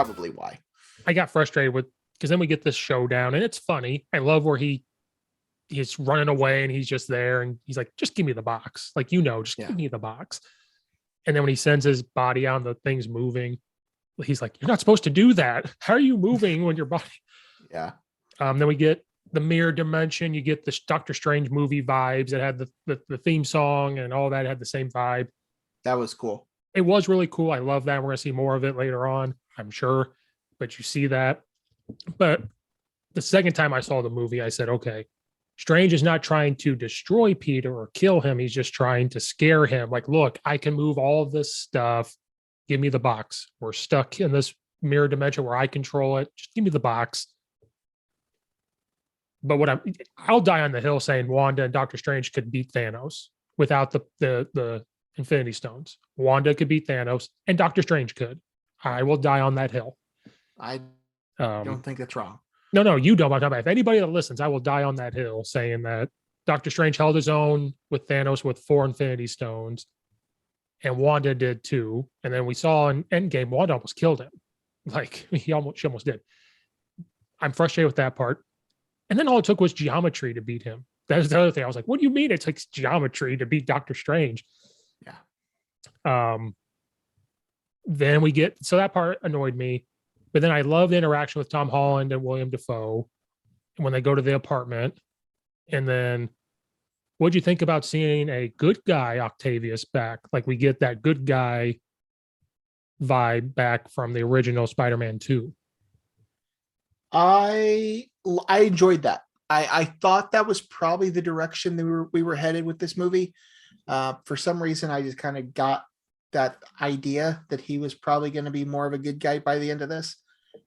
probably why. I got frustrated with because then we get this showdown and it's funny. I love where he's running away and he's just there and he's like, just give me the box. Like, just give me the box. And then when he sends his body out and the thing's moving, he's like, you're not supposed to do that. How are you moving when your body? Yeah. Then we get the mirror dimension. You get the Doctor Strange movie vibes. It had the theme song and all that had the same vibe. That was cool. It was really cool. I love that. We're going to see more of it later on, I'm sure. But you see that. But the second time I saw the movie, I said, okay, Strange is not trying to destroy Peter or kill him. He's just trying to scare him. Like, look, I can move all of this stuff. Give me the box. We're stuck in this mirror dimension where I control it. Just give me the box. But I'll die on the hill saying Wanda and Doctor Strange could beat Thanos without the Infinity Stones. Wanda could beat Thanos and Doctor Strange could. I will die on that hill. I don't think that's wrong. No, you don't. I'm talking about if anybody that listens, I will die on that hill saying that Doctor Strange held his own with Thanos with 4 Infinity Stones, and Wanda did too. And then we saw in Endgame, Wanda almost killed him. Like she almost did. I'm frustrated with that part. And then all it took was geometry to beat him. That was the other thing. I was like, what do you mean it takes geometry to beat Doctor Strange? Yeah. Then we get, so that part annoyed me. But then I love the interaction with Tom Holland and William Dafoe when they go to the apartment. And then what'd you think about seeing a good guy Octavius back? Like we get that good guy vibe back from the original Spider-Man 2. I enjoyed that. I thought that was probably the direction we were headed with this movie. For some reason, I just kind of got that idea that he was probably going to be more of a good guy by the end of this.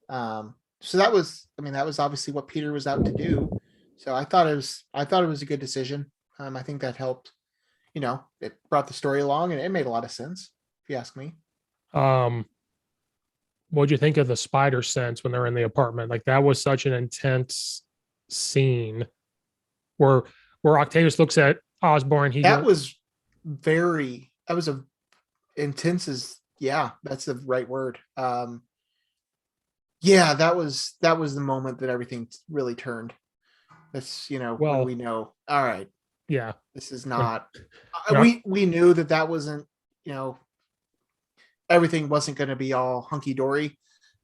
So that was obviously what Peter was out to do. So I thought it was a good decision. I think that helped. It brought the story along and it made a lot of sense, if you ask me. What'd you think of the spider sense when they're in the apartment? Like that was such an intense scene where Octavius looks at Osborn. That was a intense that's the right word. That was the moment that everything really turned. That's when we know, all right, yeah, this is not we knew that wasn't everything wasn't going to be all hunky-dory.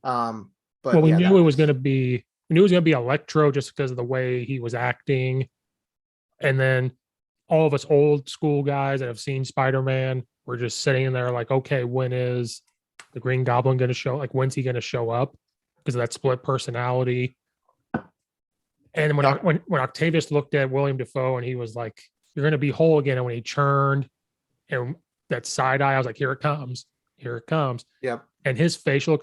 But we knew it was going to be Electro just because of the way he was acting. And then all of us old school guys that have seen Spider-Man were just sitting there like, okay, when is the Green Goblin going to show? Like, when's he going to show up? Because of that split personality. And when Octavius looked at William Dafoe and he was like, you're going to be whole again. And when he churned and that side eye, I was like, here it comes. Here it comes. Yep. And his facial,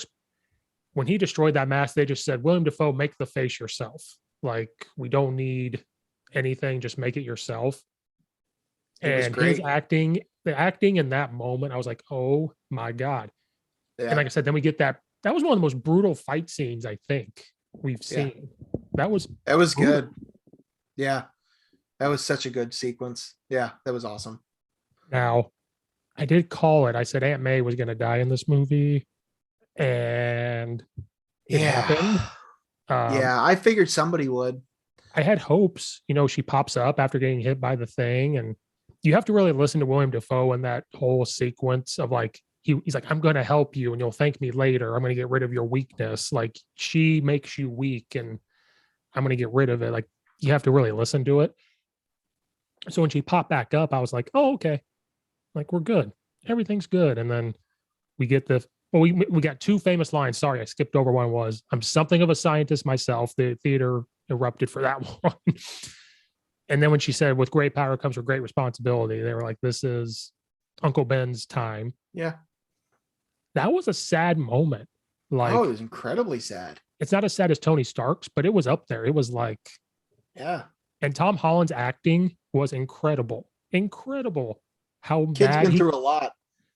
when he destroyed that mask, they just said, William Dafoe, make the face yourself. Like, we don't need anything. Just make it yourself. And his acting, the acting in that moment, I was like, oh my God. Yeah. And like I said, then we get that was one of the most brutal fight scenes I think we've seen. That was good. Yeah. That was such a good sequence. Yeah, that was awesome. Now, I did call it. I said Aunt May was going to die in this movie, and it happened. I figured somebody would. I had hopes. She pops up after getting hit by the thing, and you have to really listen to William Dafoe in that whole sequence of like, he's like, I'm going to help you and you'll thank me later. I'm going to get rid of your weakness. Like, she makes you weak and I'm going to get rid of it. Like, you have to really listen to it. So when she popped back up, I was like, oh, okay. Like, we're good. Everything's good. And then we get we got 2 famous lines. Sorry, I skipped over one was, I'm something of a scientist myself. The theater erupted for that one. And then when she said, with great power comes with great responsibility, they were like, this is Uncle Ben's time. Yeah. That was a sad moment. Like, it was incredibly sad. It's not as sad as Tony Stark's, but it was up there. It was like, yeah. And Tom Holland's acting was incredible. Incredible. How Kid's been through a lot.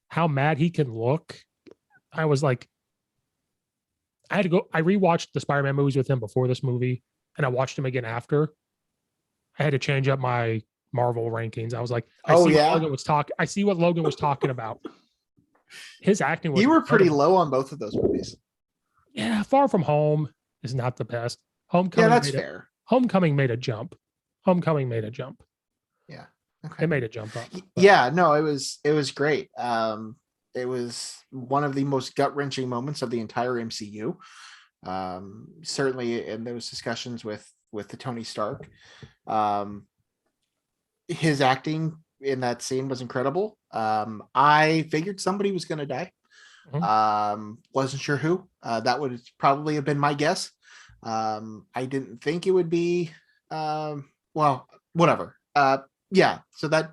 How mad he can look. I was like, I rewatched the Spider-Man movies with him before this movie, and I watched him again after. I had to change up my Marvel rankings. I was like, I see what Logan was talking about. His acting was you were pretty low on both of those movies. Yeah, Far From Home is not the best. Yeah, that's fair. Homecoming made a jump. Homecoming made a jump. Yeah. It Okay. made a jump up. But Yeah, no, it was great. It was one of the most gut-wrenching moments of the entire MCU. Certainly in those discussions with the Tony Stark. His acting in that scene was incredible. I figured somebody was going to die. Wasn't sure who. That would probably have been my guess. I didn't think it would be. Well, whatever. Yeah. So that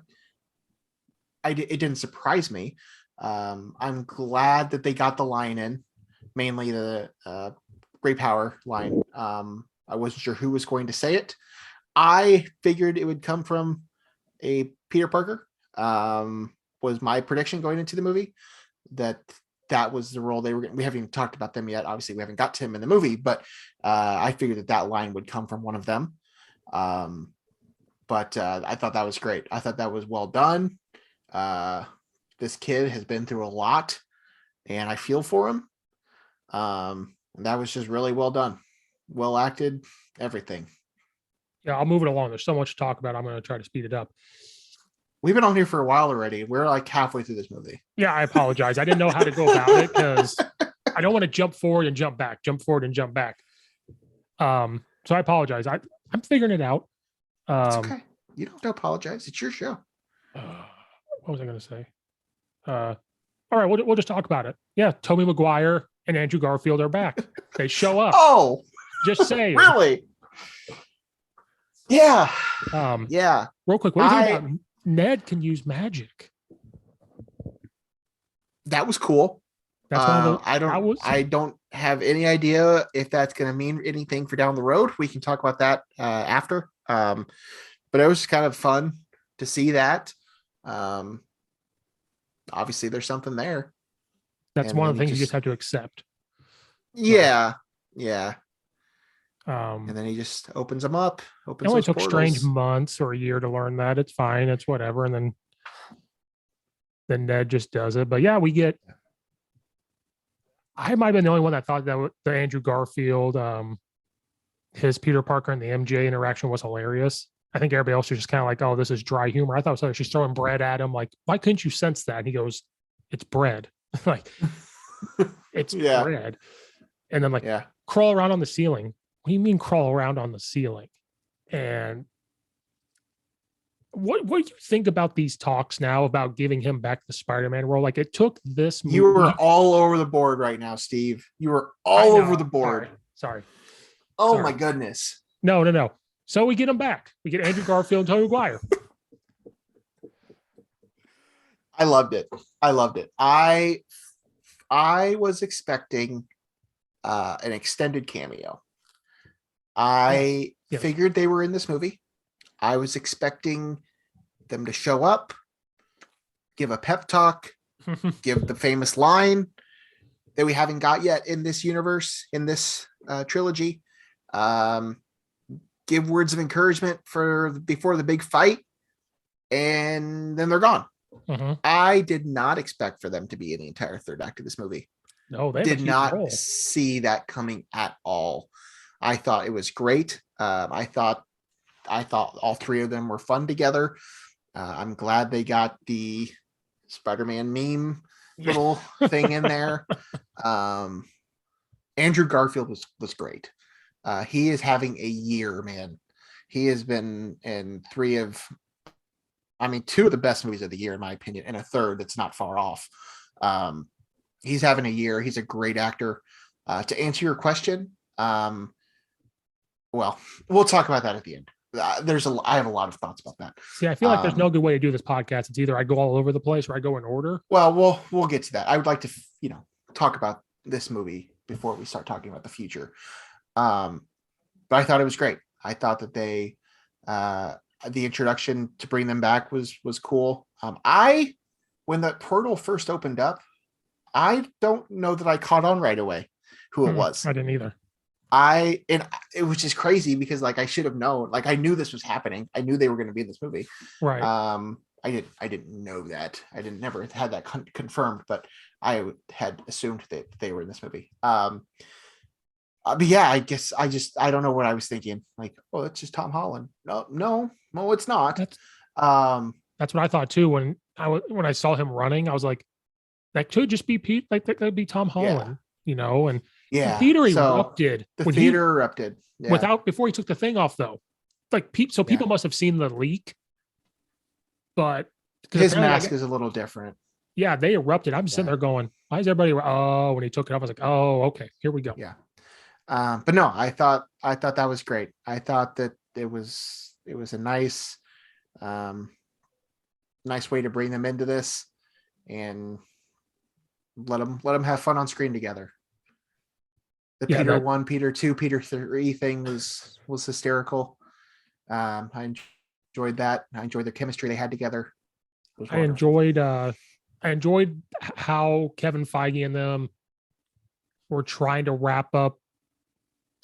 it didn't surprise me. I'm glad that they got the line in, mainly the great power line. I wasn't sure who was going to say it. I figured it would come from a Peter Parker. Was my prediction going into the movie that was the role they were. We haven't even talked about them yet. Obviously, we haven't got to him in the movie, but I figured that line would come from one of them. But I thought that was great. I thought that was well done. This kid has been through a lot, and I feel for him. And that was just really well done, well acted, everything. yeah, I'll move it along. There's so much to talk about. I'm going to try to speed it up. We've been on here for a while already. We're like halfway through this movie. Yeah, I apologize. I didn't know how to go about it because I don't want to jump forward and jump back, jump forward and jump back. So I apologize. I'm figuring it out. It's okay. You don't have to apologize. It's your show. What was I going to say? All right, we'll just talk about it. Yeah, Tobey Maguire and Andrew Garfield are back. They show up. Oh, just saying. Really? Yeah. Yeah. Real quick, what do you think about Ned can use magic? That was cool. That's one of the, I don't have any idea if that's going to mean anything for down the road. We can talk about that after. But it was kind of fun to see that. Obviously, there's something there. That's one of the things you just have to accept. Yeah. Yeah. And then he just opens them up. It only took Strange months or a year to learn that. It's fine. It's whatever. And then Ned just does it. But yeah, we get. I might have been the only one that thought that the Andrew Garfield, his Peter Parker and the MJ interaction was hilarious. I think everybody else was just kind of like, "Oh, this is dry humor." I thought she's throwing bread at him. Like, why couldn't you sense that? And he goes, "It's bread." Like, it's bread. And then crawl around on the ceiling. What do you mean crawl around on the ceiling? And what do you think about these talks now about giving him back the Spider-Man role? Like, it took this movie. You were all over the board right now, Steve. You were all over the board. Sorry. Oh my goodness. No. So we get him back. We get Andrew Garfield and Tobey Maguire. I loved it. I was expecting an extended cameo. I figured they were in this movie. I was expecting them to show up, give a pep talk, give the famous line that we haven't got yet in this universe, in this trilogy. Give words of encouragement before the big fight, and then they're gone. I did not expect for them to be in the entire third act of this movie. No, they did not see that coming at all. I thought it was great. I thought all three of them were fun together. I'm glad they got the Spider-Man meme little thing in there. Andrew Garfield was great. He is having a year, man. He has been in two of the best movies of the year, in my opinion, and a third that's not far off. He's having a year. He's a great actor. To answer your question, well, we'll talk about that at the end. I have a lot of thoughts about that. See, I feel like there's no good way to do this podcast. It's either I go all over the place or I go in order. Well, we'll get to that. I would like to, talk about this movie before we start talking about the future. But I thought it was great. I thought that the introduction to bring them back was cool. When the portal first opened up, I don't know that I caught on right away who it was. I didn't either. It was just crazy because I should have known. I knew this was happening. I knew they were going to be in this movie. Right. I didn't know that. I never had that confirmed, but I had assumed that they were in this movie. But yeah, I guess I don't know what I was thinking. Like, oh, it's just Tom Holland. No, it's not. That's Um, that's what I thought too when when I saw him running. I was like, that could just be Pete. Like that could be Tom yeah, Holland, you know. And the yeah. theater So erupted the when he theater erupted. Yeah, without before he took the thing off though. Like so yeah. people must have seen the leak, but because His apparently, mask is a little different. yeah, they erupted. I'm sitting Yeah, there going, why is everybody? Oh, when he took it off, I was like, oh, okay, here we go. yeah. But no, I thought that was great. I thought that it was a um, nice way to bring them into this and let them have fun on screen together. The Yeah, Peter that 1, Peter 2, Peter 3 thing was hysterical. I enjoyed that. I enjoyed the chemistry they had together. It was I wonderful. enjoyed. I enjoyed how Kevin Feige and them were trying to wrap up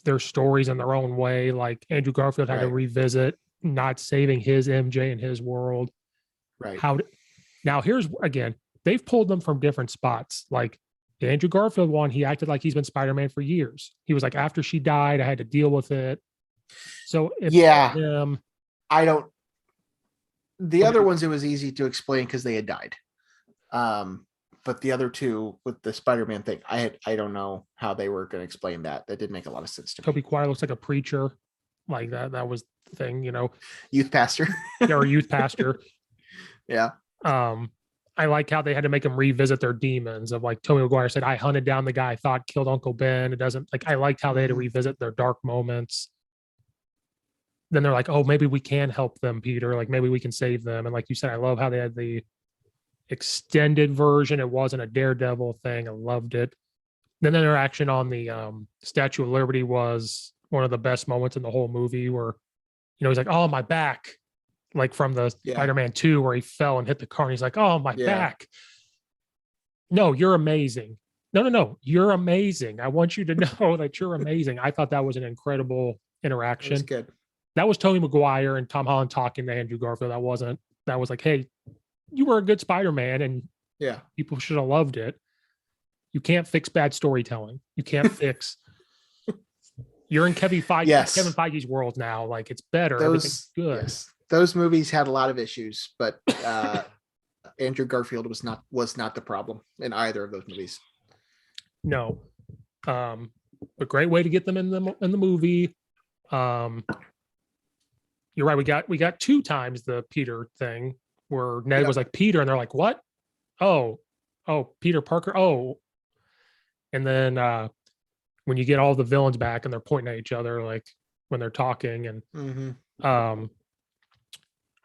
their stories in their own way. Like Andrew Garfield had to Right, revisit not saving his MJ in his world. right. How now here's again, they've pulled them from different spots. Like the Andrew Garfield one, he acted like he's been Spider-Man for years. He was like, after she died, I had to deal with it. So if Yeah, him, I don't. The okay, other ones it was easy to explain because they had died. But the other two with the Spider-Man thing, I don't know how they were going to explain that. That didn't make a lot of sense to me. Toby Quire looks like a preacher, like that was the thing, you know, Youth pastor. or a youth pastor. Yeah, Um, I like how they had to make them revisit their demons of like Tobey Maguire said, I hunted down the guy I thought killed Uncle Ben. It doesn't like I liked how they had to Mhm. revisit their dark moments. Then they're like, oh, maybe we can help them, Peter. Like maybe we can save them. And like you said, I love how they had the extended version. It wasn't a Daredevil thing. I loved it. Then the interaction on the Statue of Liberty was one of the best moments in the whole movie where, you know, he's like, oh, my back. Like from the yeah, Spider-Man 2 where he fell and hit the car and he's like, oh, my yeah. back. No, you're amazing. No. You're amazing. I want you to know that you're amazing. I thought that was an incredible It was interaction. good. That was Tobey Maguire and Tom Holland talking to Andrew Garfield. That was like, hey, you were a good Spider-Man and Yeah, people should have loved it. You can't fix bad storytelling. You can't fix. You're in Kevin yes. Feige's world now. Like it's better. Everything's Those good. yes, those movies had a lot of issues, but Andrew Garfield was not the problem in either of those movies. No, a great way to get them in the movie. You're right. We got two times the Peter thing where Ned Yep. was like Peter, and they're like, what? Oh, Peter Parker. Oh, and then when you get all the villains back and they're pointing at each other, like when they're talking, and Mm-hmm.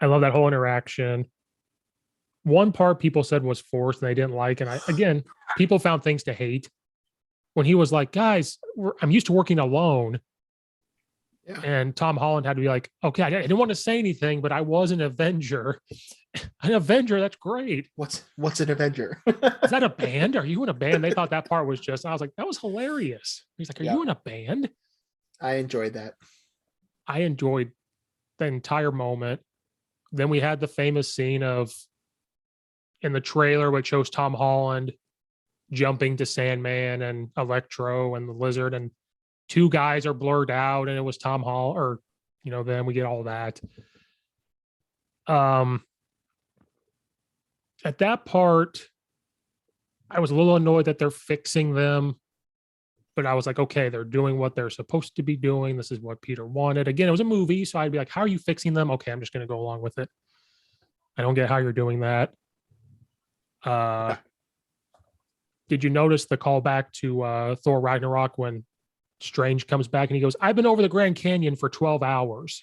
I love that whole interaction. One part people said was forced and they didn't like, and again, people found things to hate when he was like, guys, I'm used to working alone. Yeah. And Tom Holland had to be like, okay, I didn't want to say anything, but I was an Avenger. An Avenger, that's great. What's an Avenger? Is that a band? Are you in a band? They thought that part was just, I was like, that was hilarious. He's like, are Yeah. you in a band? I enjoyed that. I enjoyed the entire moment. Then we had the famous scene of in the trailer, which shows Tom Holland jumping to Sandman and Electro and the Lizard, and two guys are blurred out, and it was Tom Holland, or you know, then we get all that. At that part, I was a little annoyed that they're fixing them, but I was like, okay, they're doing what they're supposed to be doing. This is what Peter wanted. Again, it was a movie, so I'd be like, how are you fixing them? Okay, I'm just going to go along with it. I don't get how you're doing that. Did you notice the callback to Thor Ragnarok when Strange comes back and he goes, I've been over the Grand Canyon for 12 hours.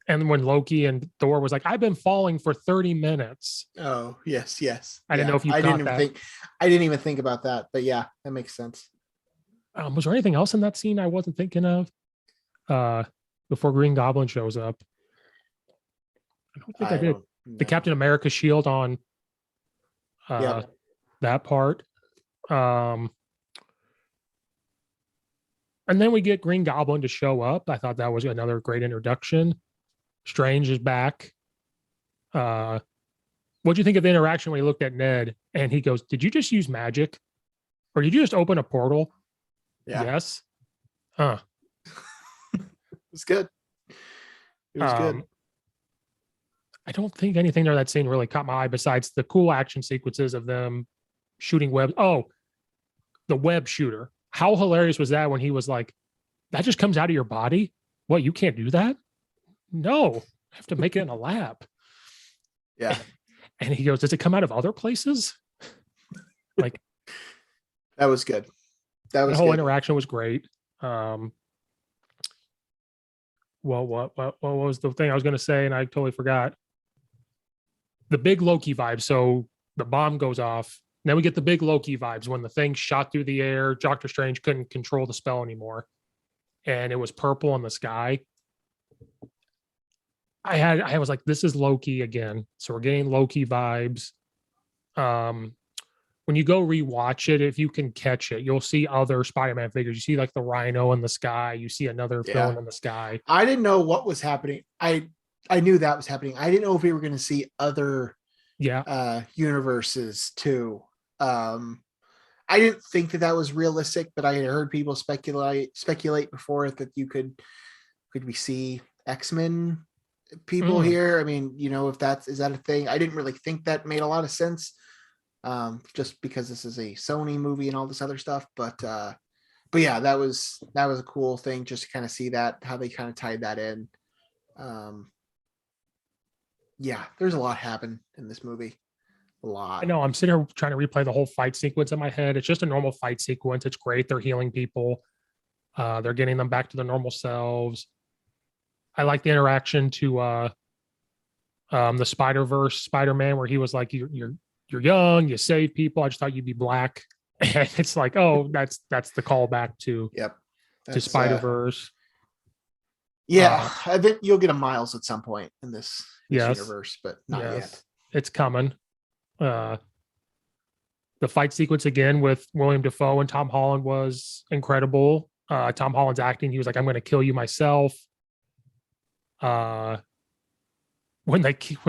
And when Loki and Thor was like, I've been falling for 30 minutes. Oh, yes. I didn't know if you I caught didn't even that. I didn't even think about that, but yeah, that makes sense. Was there anything else in that scene I wasn't thinking of before Green Goblin shows up? I don't think I did. The Captain America shield on that part. And then we get Green Goblin to show up. I thought that was another great introduction. Strange is back. What do you think of the interaction when he looked at Ned and he goes, did you just use magic? Or did you just open a portal? Yeah. Yes. Huh. It was good. It was good. I don't think anything there that scene really caught my eye besides the cool action sequences of them shooting web. Oh, the web shooter. How hilarious was that when he was like, that just comes out of your body? What, you can't do that? No, I have to make it in a lab. Yeah. And he goes, does it come out of other places? Like, that was good. That was the whole good. interaction was great. Well, what was the thing I was going to say? And I totally forgot. The big Loki vibe. So the bomb goes off. Then we get the big Loki vibes when the thing shot through the air. Doctor Strange couldn't control the spell anymore. And it was purple in the sky. I was like, this is Loki again. So we're getting Loki vibes. When you go rewatch it, if you can catch it, you'll see other Spider-Man figures. You see like the Rhino in the sky. You see another villain in the sky. I didn't know what was happening. I knew that was happening. I didn't know if we were going to see other universes too. I didn't think that was realistic, but I had heard people speculate before that you could we see X-Men people here. I mean, if is that a thing? I didn't really think that made a lot of sense. Just because this is a Sony movie and all this other stuff, but yeah, that was a cool thing just to kind of see that, how they kind of tied that in. Yeah, there's a lot happened in this movie. A lot. I know, I'm sitting here trying to replay the whole fight sequence in my head. It's just a normal fight sequence. It's great. They're healing people. They're getting them back to their normal selves. I like the interaction to the Spider-Verse Spider-Man, where he was like, you're young, you save people. I just thought you'd be black. And it's like, oh, that's the callback to Spider-Verse. I think you'll get a Miles at some point in this universe, but not yet. It's coming. The fight sequence again with William Dafoe and Tom Holland was incredible. Tom Holland's acting, he was like, I'm going to kill you myself. When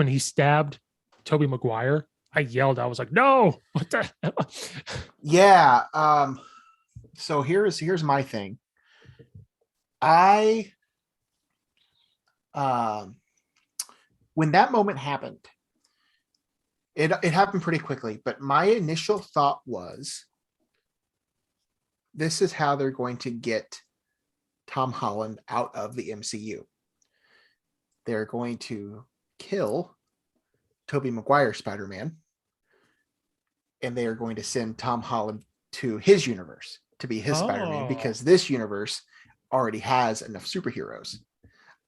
he stabbed Tobey Maguire, I yelled. I was like, no, what the hell? Yeah. So here's my thing. When that moment happened, it happened pretty quickly, but my initial thought was, this is how they're going to get Tom Holland out of the MCU. They're going to kill Tobey Maguire Spider-Man, and they are going to send Tom Holland to his universe to be his Spider-Man, because this universe already has enough superheroes.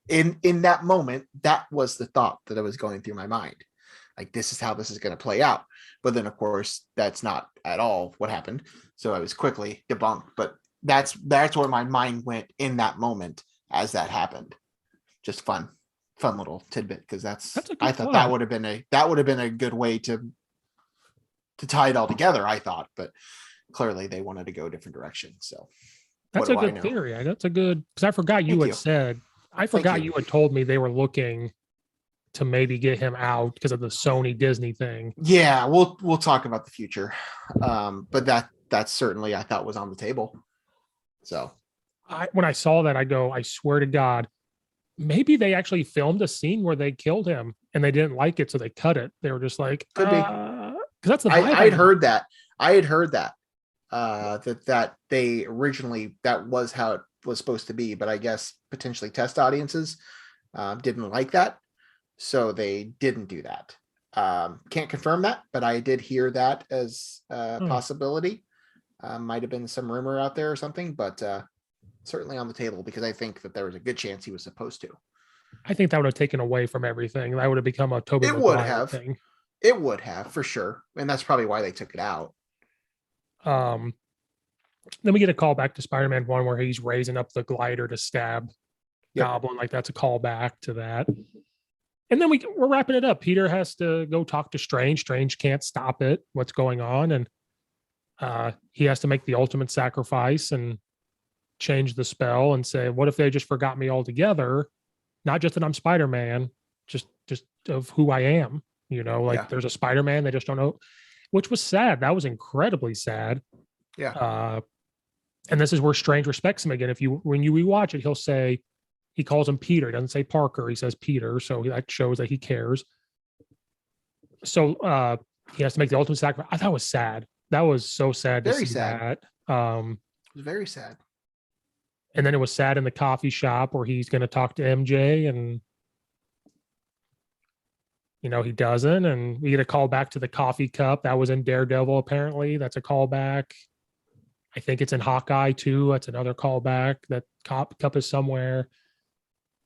In that moment, that was the thought that was going through my mind. Like, this is how this is going to play out. But then, of course, that's not at all what happened. So I was quickly debunked. But that's where my mind went in that moment as that happened. Just fun little tidbit, because I thought that would have been a good way to tie it all together, I thought, but clearly they wanted to go a different direction. So that's a good theory. That's a good, because I forgot you had told me they were looking to maybe get him out because of the Sony Disney thing. Yeah, we'll talk about the future. But that certainly I thought was on the table. So when I saw that, I swear to God, maybe they actually filmed a scene where they killed him and they didn't like it, so they cut it. They were just like, could be. Because that's the I had heard that. That they originally, that was how it was supposed to be, but I guess potentially test audiences didn't like that, so they didn't do that. Can't confirm that, but I did hear that as a possibility. Might have been some rumor out there or something, but certainly on the table, because I think that there was a good chance he was supposed to. I think that would have taken away from everything. That would have become a Tobey Maguire thing. It would have, for sure. And that's probably why they took it out. Then we get a call back to Spider-Man 1 where he's raising up the glider to stab Goblin. Like, that's a callback to that. And then we're wrapping it up. Peter has to go talk to Strange. Strange can't stop it. What's going on? And he has to make the ultimate sacrifice and change the spell and say, what if they just forgot me altogether? Not just that I'm Spider-Man, just of who I am. There's a Spider-Man, they just don't know, which was sad. That was incredibly sad. Yeah. And this is where Strange respects him again. When you rewatch it, he'll say, he calls him Peter. He doesn't say Parker. He says Peter. So that shows that he cares. So he has to make the ultimate sacrifice. I thought it was sad. That was so sad to Very see sad. that. It was very sad. And then it was sad in the coffee shop where he's going to talk to MJ and, he doesn't. And we get a call back to the coffee cup. That was in Daredevil, apparently. That's a callback. I think it's in Hawkeye, too. That's another callback. That cup is somewhere.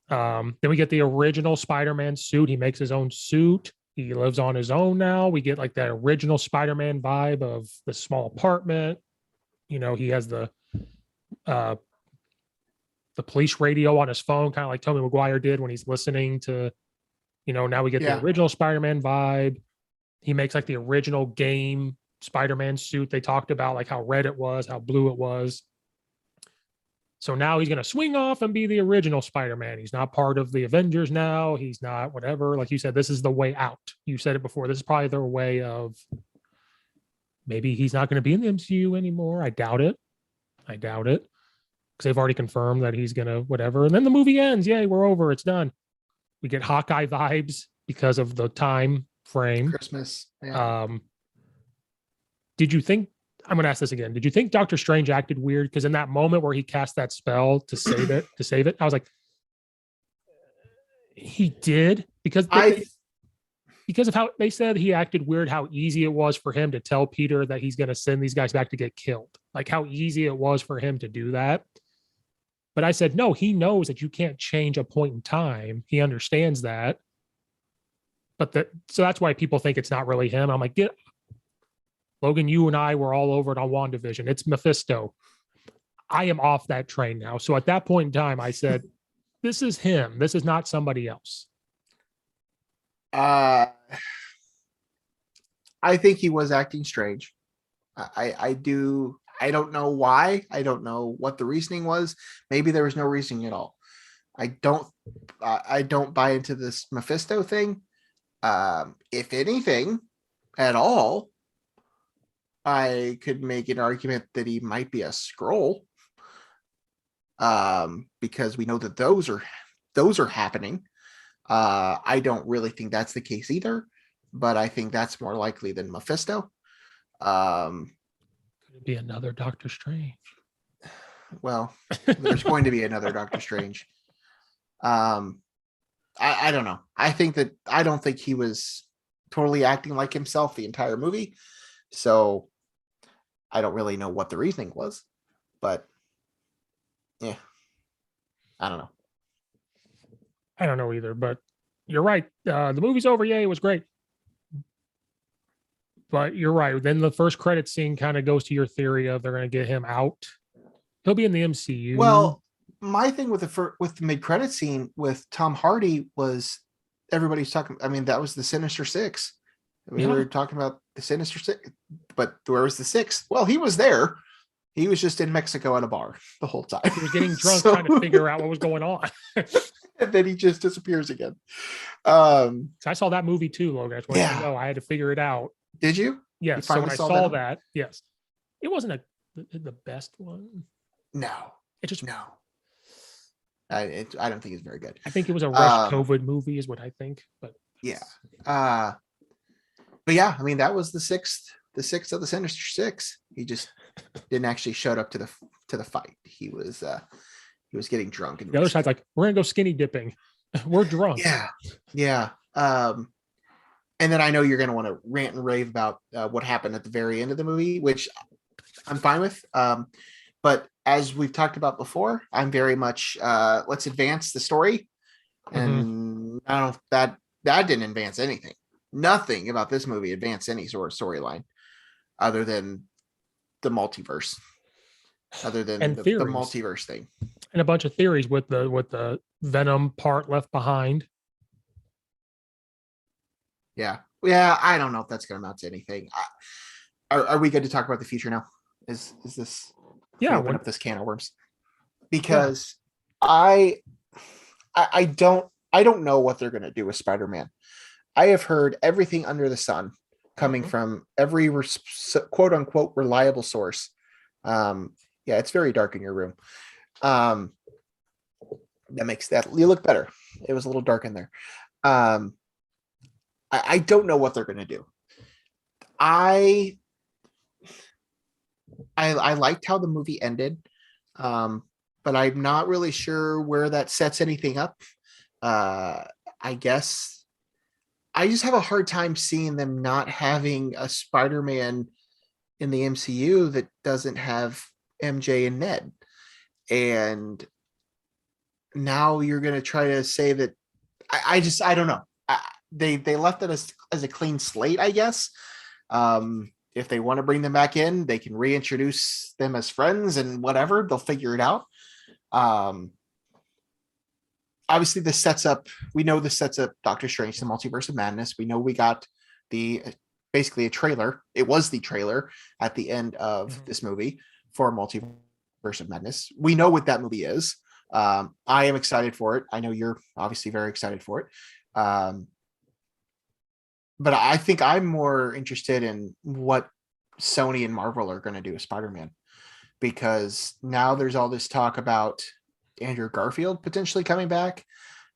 Then we get the original Spider-Man suit. He makes his own suit. He lives on his own now. We get like that original Spider-Man vibe of the small apartment. He has the police radio on his phone, kind of like Tobey Maguire did when he's listening to, now we get the original Spider-Man vibe. He makes like the original game Spider-Man suit. They talked about like how red it was, how blue it was. So now he's going to swing off and be the original Spider-Man. He's not part of the Avengers now. He's not whatever. Like you said, this is the way out. You said it before. This is probably their way of maybe he's not going to be in the MCU anymore. I doubt it. Because they've already confirmed that he's going to whatever. And then the movie ends. Yay, we're over. It's done. We get Hawkeye vibes because of the time frame. Christmas. Yeah. Did you think, I'm going to ask this again. Did you think Doctor Strange acted weird? Because in that moment where he cast that spell to save it, I was like, he did because of how they said he acted weird, how easy it was for him to tell Peter that he's going to send these guys back to get killed. Like how easy it was for him to do that. But I said, no, he knows that you can't change a point in time. He understands that. So that's why people think it's not really him. I'm like, Logan, you and I were all over it on WandaVision. It's Mephisto. I am off that train now. So at that point in time, I said, this is him. This is not somebody else. I think he was acting strange. I don't know why. I don't know what the reasoning was. Maybe there was no reasoning at all. I don't buy into this Mephisto thing. If anything at all, I could make an argument that he might be a Skrull. Because we know that those are happening. I don't really think that's the case either, but I think that's more likely than Mephisto. Could it be another Doctor Strange? Well, there's going to be another Doctor Strange. I don't know. I don't think he was totally acting like himself the entire movie. So I don't really know what the reasoning was, but yeah, I don't know. I don't know either, but you're right. The movie's over. Yay, it was great. But you're right. Then the first credit scene kind of goes to your theory of they're going to get him out. He'll be in the MCU. Well, my thing with the mid-credit scene with Tom Hardy was everybody's talking. I mean, that was the Sinister Six. We were talking about the Sinister Six, but where was the Sixth? Well, he was there. He was just in Mexico at a bar the whole time. He was getting drunk, trying to figure out what was going on. And then he just disappears again. So I saw that movie too, Logan. That's what I had to figure it out. Did you? Yes. So when I saw that, yes, it wasn't the best one. No, it just no. I don't think it's very good. I think it was a rush COVID movie, is what I think. But yeah. But yeah, I mean that was the sixth of the Sinister Six. He just didn't actually show up to the fight. He was getting drunk. And the other side's like, we're gonna go skinny dipping. We're drunk. Yeah. And then I know you're gonna want to rant and rave about what happened at the very end of the movie, which I'm fine with. But as we've talked about before, I'm very much let's advance the story. And I don't that didn't advance anything. Nothing about this movie advanced any sort of storyline other than the multiverse, other than the multiverse thing. And a bunch of theories with the Venom part left behind. Yeah. I don't know if that's going to amount to anything. Are we good to talk about the future now? Is this? Yeah. Open up this can of worms because I don't know what they're going to do with Spider-Man. I have heard everything under the sun coming from every quote unquote reliable source. Yeah, it's very dark in your room. Um, that makes that you look better. It was a little dark in there. Um, I don't know what they're gonna do. I I liked how the movie ended, um, but I'm not really sure where that sets anything up. Uh, I guess I just have a hard time seeing them not having a Spider-Man in the MCU that doesn't have MJ and Ned. And now you're going to try to say that I don't know. They left it as a clean slate, I guess. If they want to bring them back in, they can reintroduce them as friends and whatever. They'll figure it out. Um, Obviously, this sets up. We know this sets up Doctor Strange, the Multiverse of Madness. We know we got the basically a trailer. It was the trailer at the end of this movie for Multiverse of Madness. We know what that movie is. I am excited for it. I know you're obviously very excited for it. But I think I'm more interested in what Sony and Marvel are going to do with Spider-Man, because now there's all this talk about Andrew Garfield potentially coming back.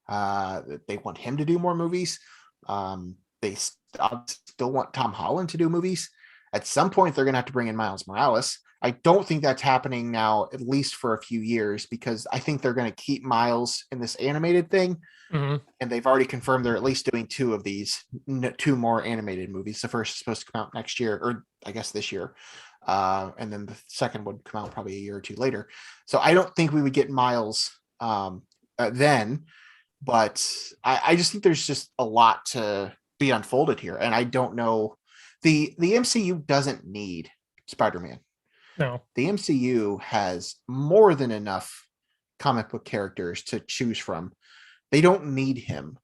They want him to do more movies. They still want Tom Holland to do movies. At some point, they're going to have to bring in Miles Morales. I don't think that's happening now, at least for a few years, because I think they're going to keep Miles in this animated thing. Mm-hmm. And they've already confirmed they're at least doing two of these, two more animated movies. The first is supposed to come out next year, or I guess this year. And then the second would come out probably a year or two later. So I don't think we would get Miles then, but I just think there's just a lot to be unfolded here. And I don't know. The MCU doesn't need Spider-Man. No. The MCU has more than enough comic book characters to choose from. They don't need him.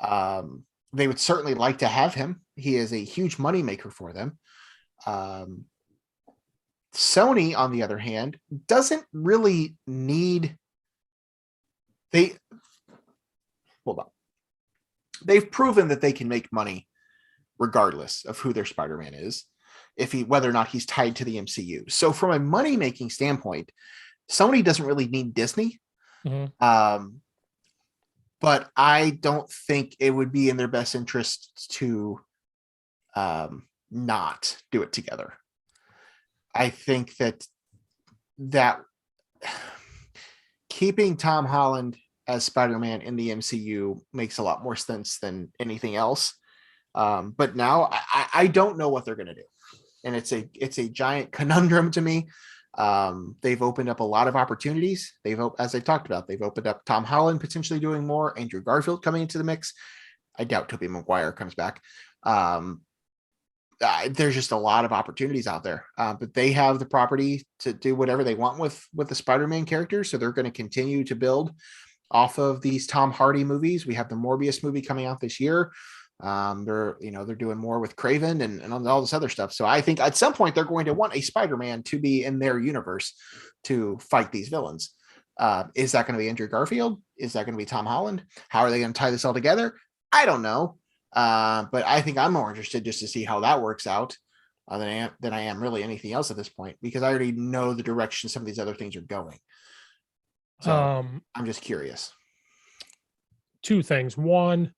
They would certainly like to have him. He is a huge moneymaker for them. Sony, on the other hand, doesn't really need. Hold on. They've proven that they can make money regardless of who their Spider-Man is, whether or not he's tied to the MCU. So from a money-making standpoint, Sony doesn't really need Disney. Mm-hmm. But I don't think it would be in their best interest to not do it together. I think that keeping Tom Holland as Spider-Man in the MCU makes a lot more sense than anything else. But now I don't know what they're going to do. And it's a giant conundrum to me. They've opened up a lot of opportunities. As I talked about, they've opened up Tom Holland potentially doing more, Andrew Garfield coming into the mix. I doubt Tobey Maguire comes back. There's just a lot of opportunities out there, but they have the property to do whatever they want with the Spider-Man character. So they're going to continue to build off of these Tom Hardy movies. We have the Morbius movie coming out this year. They're doing more with Craven and all this other stuff. So I think at some point they're going to want a Spider-Man to be in their universe to fight these villains. Is that going to be Andrew Garfield? Is that going to be Tom Holland? How are they going to tie this all together? I don't know. But I think I'm more interested just to see how that works out than I am really anything else at this point, because I already know the direction some of these other things are going. So I'm just curious. Two things. One,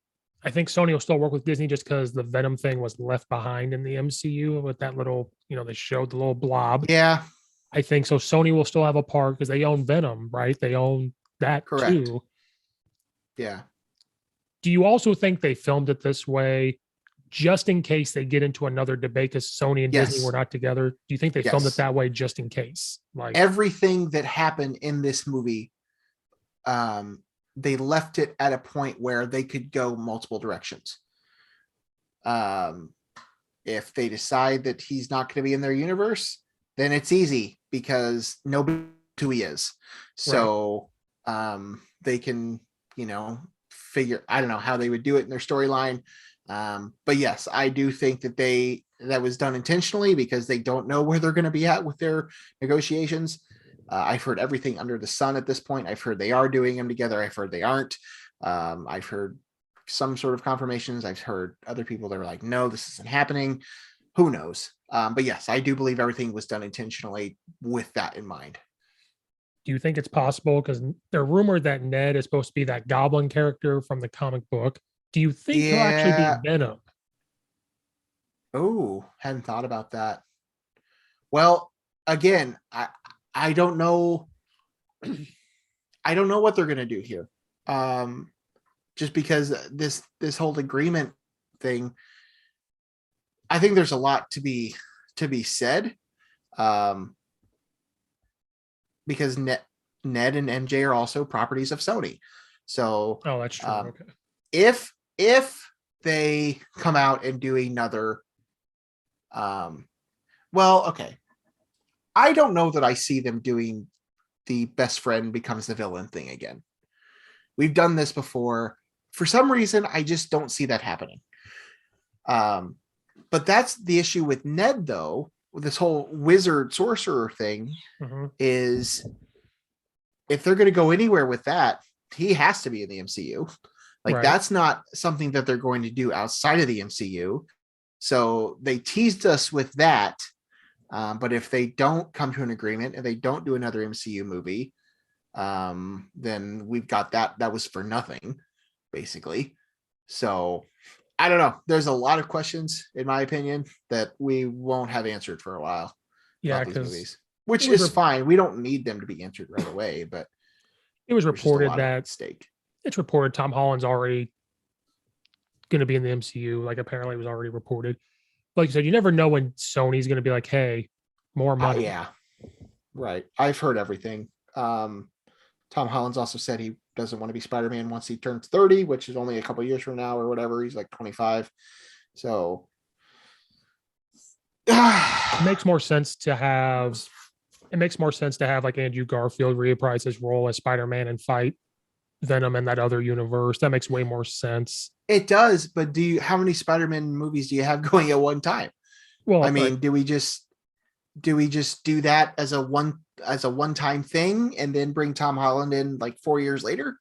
I think Sony will still work with Disney just because the Venom thing was left behind in the MCU with that little, they showed the little blob. Yeah. I think so. Sony will still have a part because they own Venom, right? They own that too. Yeah. Do you also think they filmed it this way just in case they get into another debate because Sony and Disney were not together? Do you think they filmed it that way just in case? Like everything that happened in this movie, they left it at a point where they could go multiple directions. If they decide that he's not going to be in their universe, then it's easy because nobody knows who he is. So they can, figure, I don't know how they would do it in their storyline. But yes, I do think that was done intentionally because they don't know where they're going to be at with their negotiations. I've heard everything under the sun at this point. I've heard they are doing them together. I've heard they aren't. I've heard some sort of confirmations. I've heard other people that are like, no, this isn't happening. Who knows? But yes, I do believe everything was done intentionally with that in mind. Do you think it's possible? Because they're rumored that Ned is supposed to be that goblin character from the comic book. Do you think he'll actually be Yeah. Venom? Oh, hadn't thought about that. Well, again, I don't know. I don't know what they're gonna do here. Just because this whole agreement thing, I think there's a lot to be said. Um, because Ned and MJ are also properties of Sony. So Oh, that's true. Okay. if they come out and do another, well, okay, I don't know that I see them doing the best friend becomes the villain thing again. We've done this before. For some reason, I just don't see that happening. But that's the issue with Ned, though. With this whole wizard sorcerer thing, is if they're going to go anywhere with that, he has to be in the MCU. Like, Right. that's not something that they're going to do outside of the MCU. So they teased us with that. But if they don't come to an agreement and they don't do another MCU movie, then we've got that. That was for nothing, basically. So I don't know. There's a lot of questions, in my opinion, that we won't have answered for a while. Yeah, about these because movies, which is fine. We don't need them to be answered right away, but it was there's just a reported lot at that stake. it's reported Tom Holland's already going to be in the MCU. Like, apparently it was already reported. Like you said, you never know when Sony's going to be like, "Hey, more money." Yeah, right. I've heard everything. Tom Holland's also said he doesn't want to be Spider-Man once he turns 30, which is only a couple years from now or whatever. He's like 25. So It makes more sense to have like Andrew Garfield reprise his role as Spider-Man and fight Venom in that other universe. That makes way more sense. it does, but how many Spider-Man movies do you have going at one time? Well, I mean, like, do we just do that as a one-time thing and then bring Tom Holland in like 4 years later?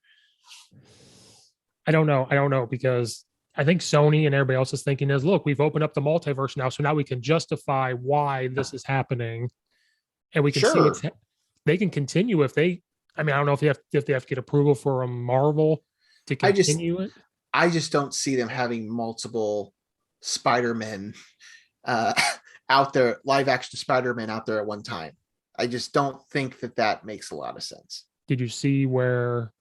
I don't know because I think Sony and everybody else is thinking is, look, we've opened up the multiverse now, so now we can justify why this is happening, and we can see Sure. they can continue if they. I mean, I don't know if they have to get approval from Marvel to continue it. I just don't see them having multiple Spider-Men uh, out there, live action Spider-Man out there at one time. I just don't think that makes a lot of sense. Did you see where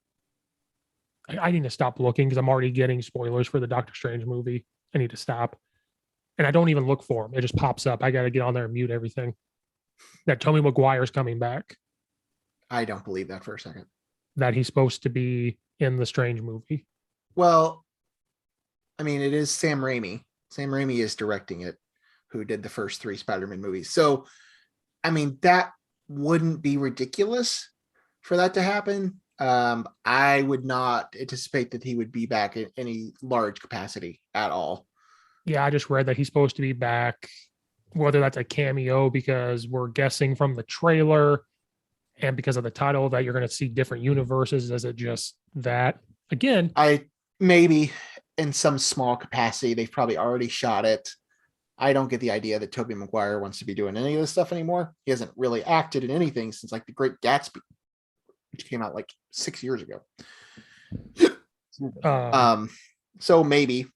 I need to stop looking because I'm already getting spoilers for the Doctor Strange movie. I need to stop. And I don't even look for them. It just pops up. I got to get on there and mute everything. That Tobey Maguire's coming back. I don't believe that for a second. That he's supposed to be in the Strange movie. Well, I mean, it is Sam Raimi. Sam Raimi is directing it, who did the first 3 Spider-Man movies. So, I mean, that wouldn't be ridiculous for that to happen. I would not anticipate that he would be back in any large capacity at all. Yeah, I just read that he's supposed to be back, whether that's a cameo because we're guessing from the trailer and because of the title that you're going to see different universes. Is it just that? Again, I maybe in some small capacity, they've probably already shot it. I don't get the idea that Tobey Maguire wants to be doing any of this stuff anymore. He hasn't really acted in anything since like The Great Gatsby, which came out like 6 years ago. So maybe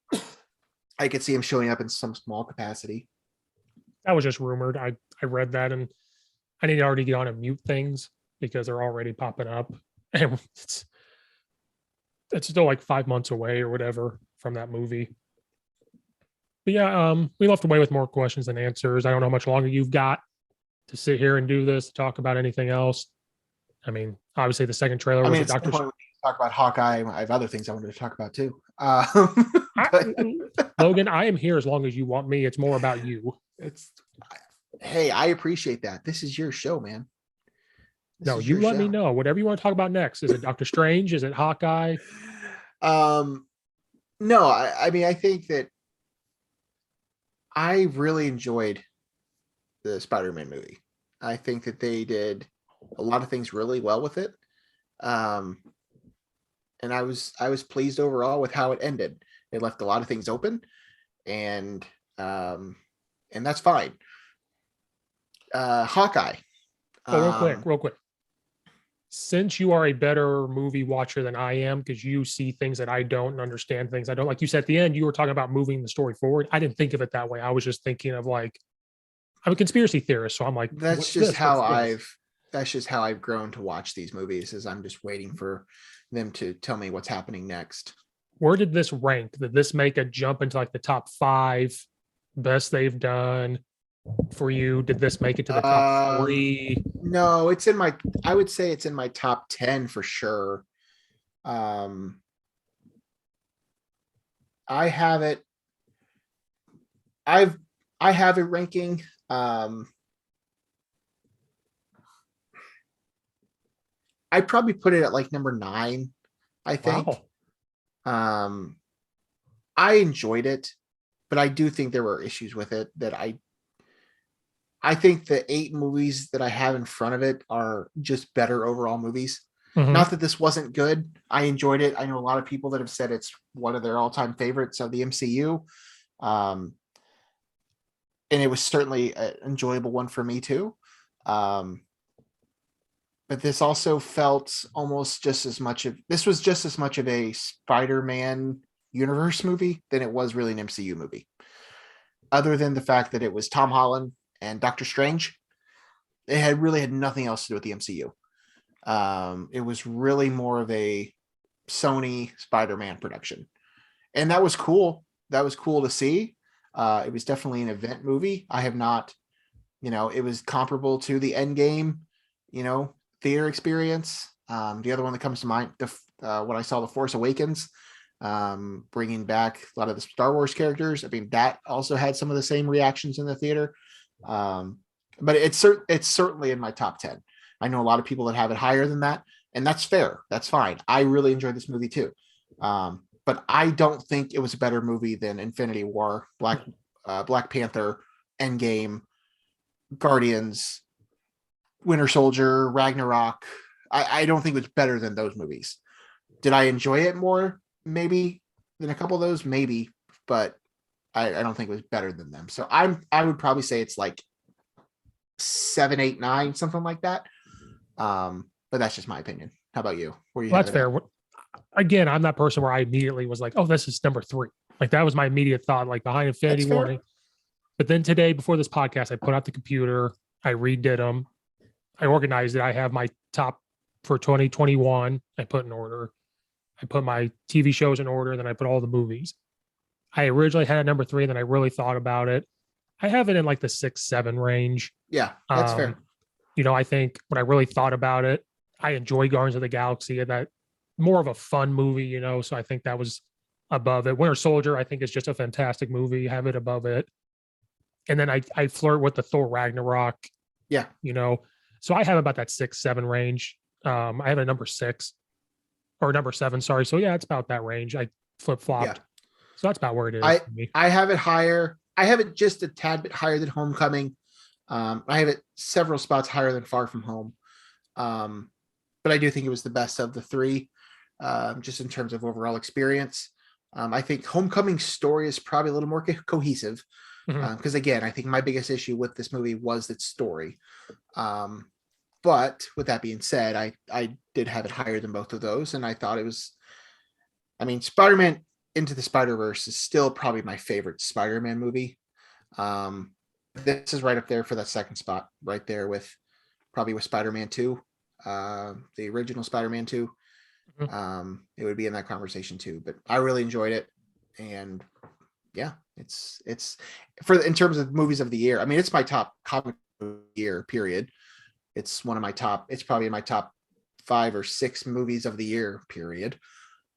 I could see him showing up in some small capacity. That was just rumored. I read that and I need to already get on and mute things because they're already popping up. And it's still like 5 months away or whatever from that movie. But yeah, we left away with more questions than answers. I don't know how much longer you've got to sit here and do this, talk about anything else. I mean, obviously the second trailer was a Doctor. Talk about Hawkeye. I have other things I wanted to talk about too. Logan, I am here as long as you want me. It's more about you. Hey, I appreciate that. This is your show, man. No, you let me know. Whatever you want to talk about next. Is it Doctor Strange? Is it Hawkeye? No, I mean, I think that I really enjoyed the Spider-Man movie. I think that they did a lot of things really well with it. And I was pleased overall with how it ended. It left a lot of things open, and that's fine. Hawkeye. Oh, real quick. Since you are a better movie watcher than I am, because you see things that I don't and understand things I don't, like you said at the end, you were talking about moving the story forward. I didn't think of it that way. I was just thinking of like, I'm a conspiracy theorist, so I'm like, That's just how I've grown to watch these movies. Is I'm just waiting for them to tell me what's happening next. Where did this rank? Did this make a jump into like the top 5 best they've done for you? Did this make it to the top 3? No, I would say it's in my top 10 for sure. I have it. I have a ranking. I probably put it at like number 9, I think. Wow. I enjoyed it, but I do think there were issues with it that I think the 8 movies that I have in front of it are just better overall movies. Mhm. Not that this wasn't good. I enjoyed it. I know a lot of people that have said it's one of their all-time favorites of the MCU. And it was certainly an enjoyable one for me too. But this also felt almost just as much of a Spider-Man universe movie than it was really an MCU movie. Other than the fact that it was Tom Holland and Doctor Strange, it had nothing else to do with the MCU. It was really more of a Sony Spider-Man production. And that was cool. That was cool to see. It was definitely an event movie. I have not, it was comparable to the Endgame, theater experience. The other one that comes to mind, when I saw The Force Awakens, bringing back a lot of the Star Wars characters. I mean, that also had some of the same reactions in the theater. But it's certainly in my top 10. I know a lot of people that have it higher than that, and that's fair. That's fine. I really enjoyed this movie too. But I don't think it was a better movie than Infinity War, Black Panther, Endgame, Guardians, Winter Soldier, Ragnarok. I don't think it was better than those movies. Did I enjoy it more? Maybe than a couple of those, maybe, but I don't think it was better than them. So I would probably say it's like 7, 8, 9, something like that. But that's just my opinion. How about you? Well, that's fair. Again, I'm that person where I immediately was like, oh, this is number 3. Like that was my immediate thought, like behind Infinity War. But then today, before this podcast, I put out the computer, I redid them, I organized it. I have my top for 2021. I put in order. I put my TV shows in order, then I put all the movies. I originally had a number 3, then I really thought about it. I have it in like the 6, 7 range. Yeah, that's fair. I think when I really thought about it, I enjoy Guardians of the Galaxy, and that more of a fun movie, so I think that was above it. Winter Soldier, I think is just a fantastic movie. Have it above it. And then I flirt with the Thor Ragnarok. Yeah. So I have about that 6, 7 range. I have a number 6 or number 7. Sorry. So yeah, it's about that range. I flip-flopped. Yeah. So that's about where it is for me. I have it higher. I have it just a tad bit higher than Homecoming. I have it several spots higher than Far From Home. But I do think it was the best of the 3, just in terms of overall experience. I think Homecoming's story is probably a little more cohesive. Because again, I think my biggest issue with this movie was its story. But with that being said, I did have it higher than both of those. And I thought it was, Spider-Man Into the Spider-Verse is still probably my favorite Spider-Man movie. This is right up there for that second spot, right there with Spider-Man 2, the original Spider-Man 2. It would be in that conversation too, but I really enjoyed it. And yeah, it's in terms of movies of the year. It's my top comic year period. It's probably in my top 5 or 6 movies of the year period.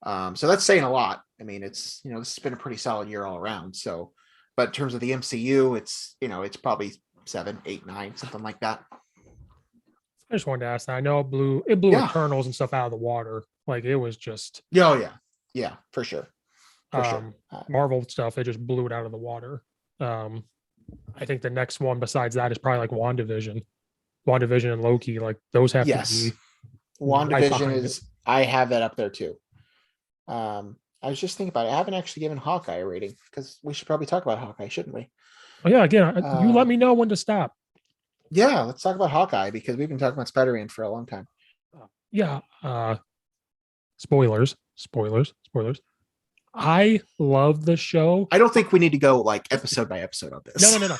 So that's saying a lot. It's, this has been a pretty solid year all around. So, but in terms of the MCU, it's probably 7, 8, 9, something like that. I just wanted to ask that. I know it blew Eternals and stuff out of the water. Like it was just. Oh yeah. Yeah, for sure. Marvel stuff, it just blew it out of the water. I think the next one besides that is probably like WandaVision and Loki. Like those have to be. WandaVision is. I have that up there too. I was just thinking about it. I haven't actually given Hawkeye a rating because we should probably talk about Hawkeye, shouldn't we? Oh yeah, again, you let me know when to stop. Yeah, let's talk about Hawkeye because we've been talking about Spider-Man for a long time. Yeah. Spoilers, spoilers, spoilers. I love the show. I don't think we need to go like episode by episode on this. No.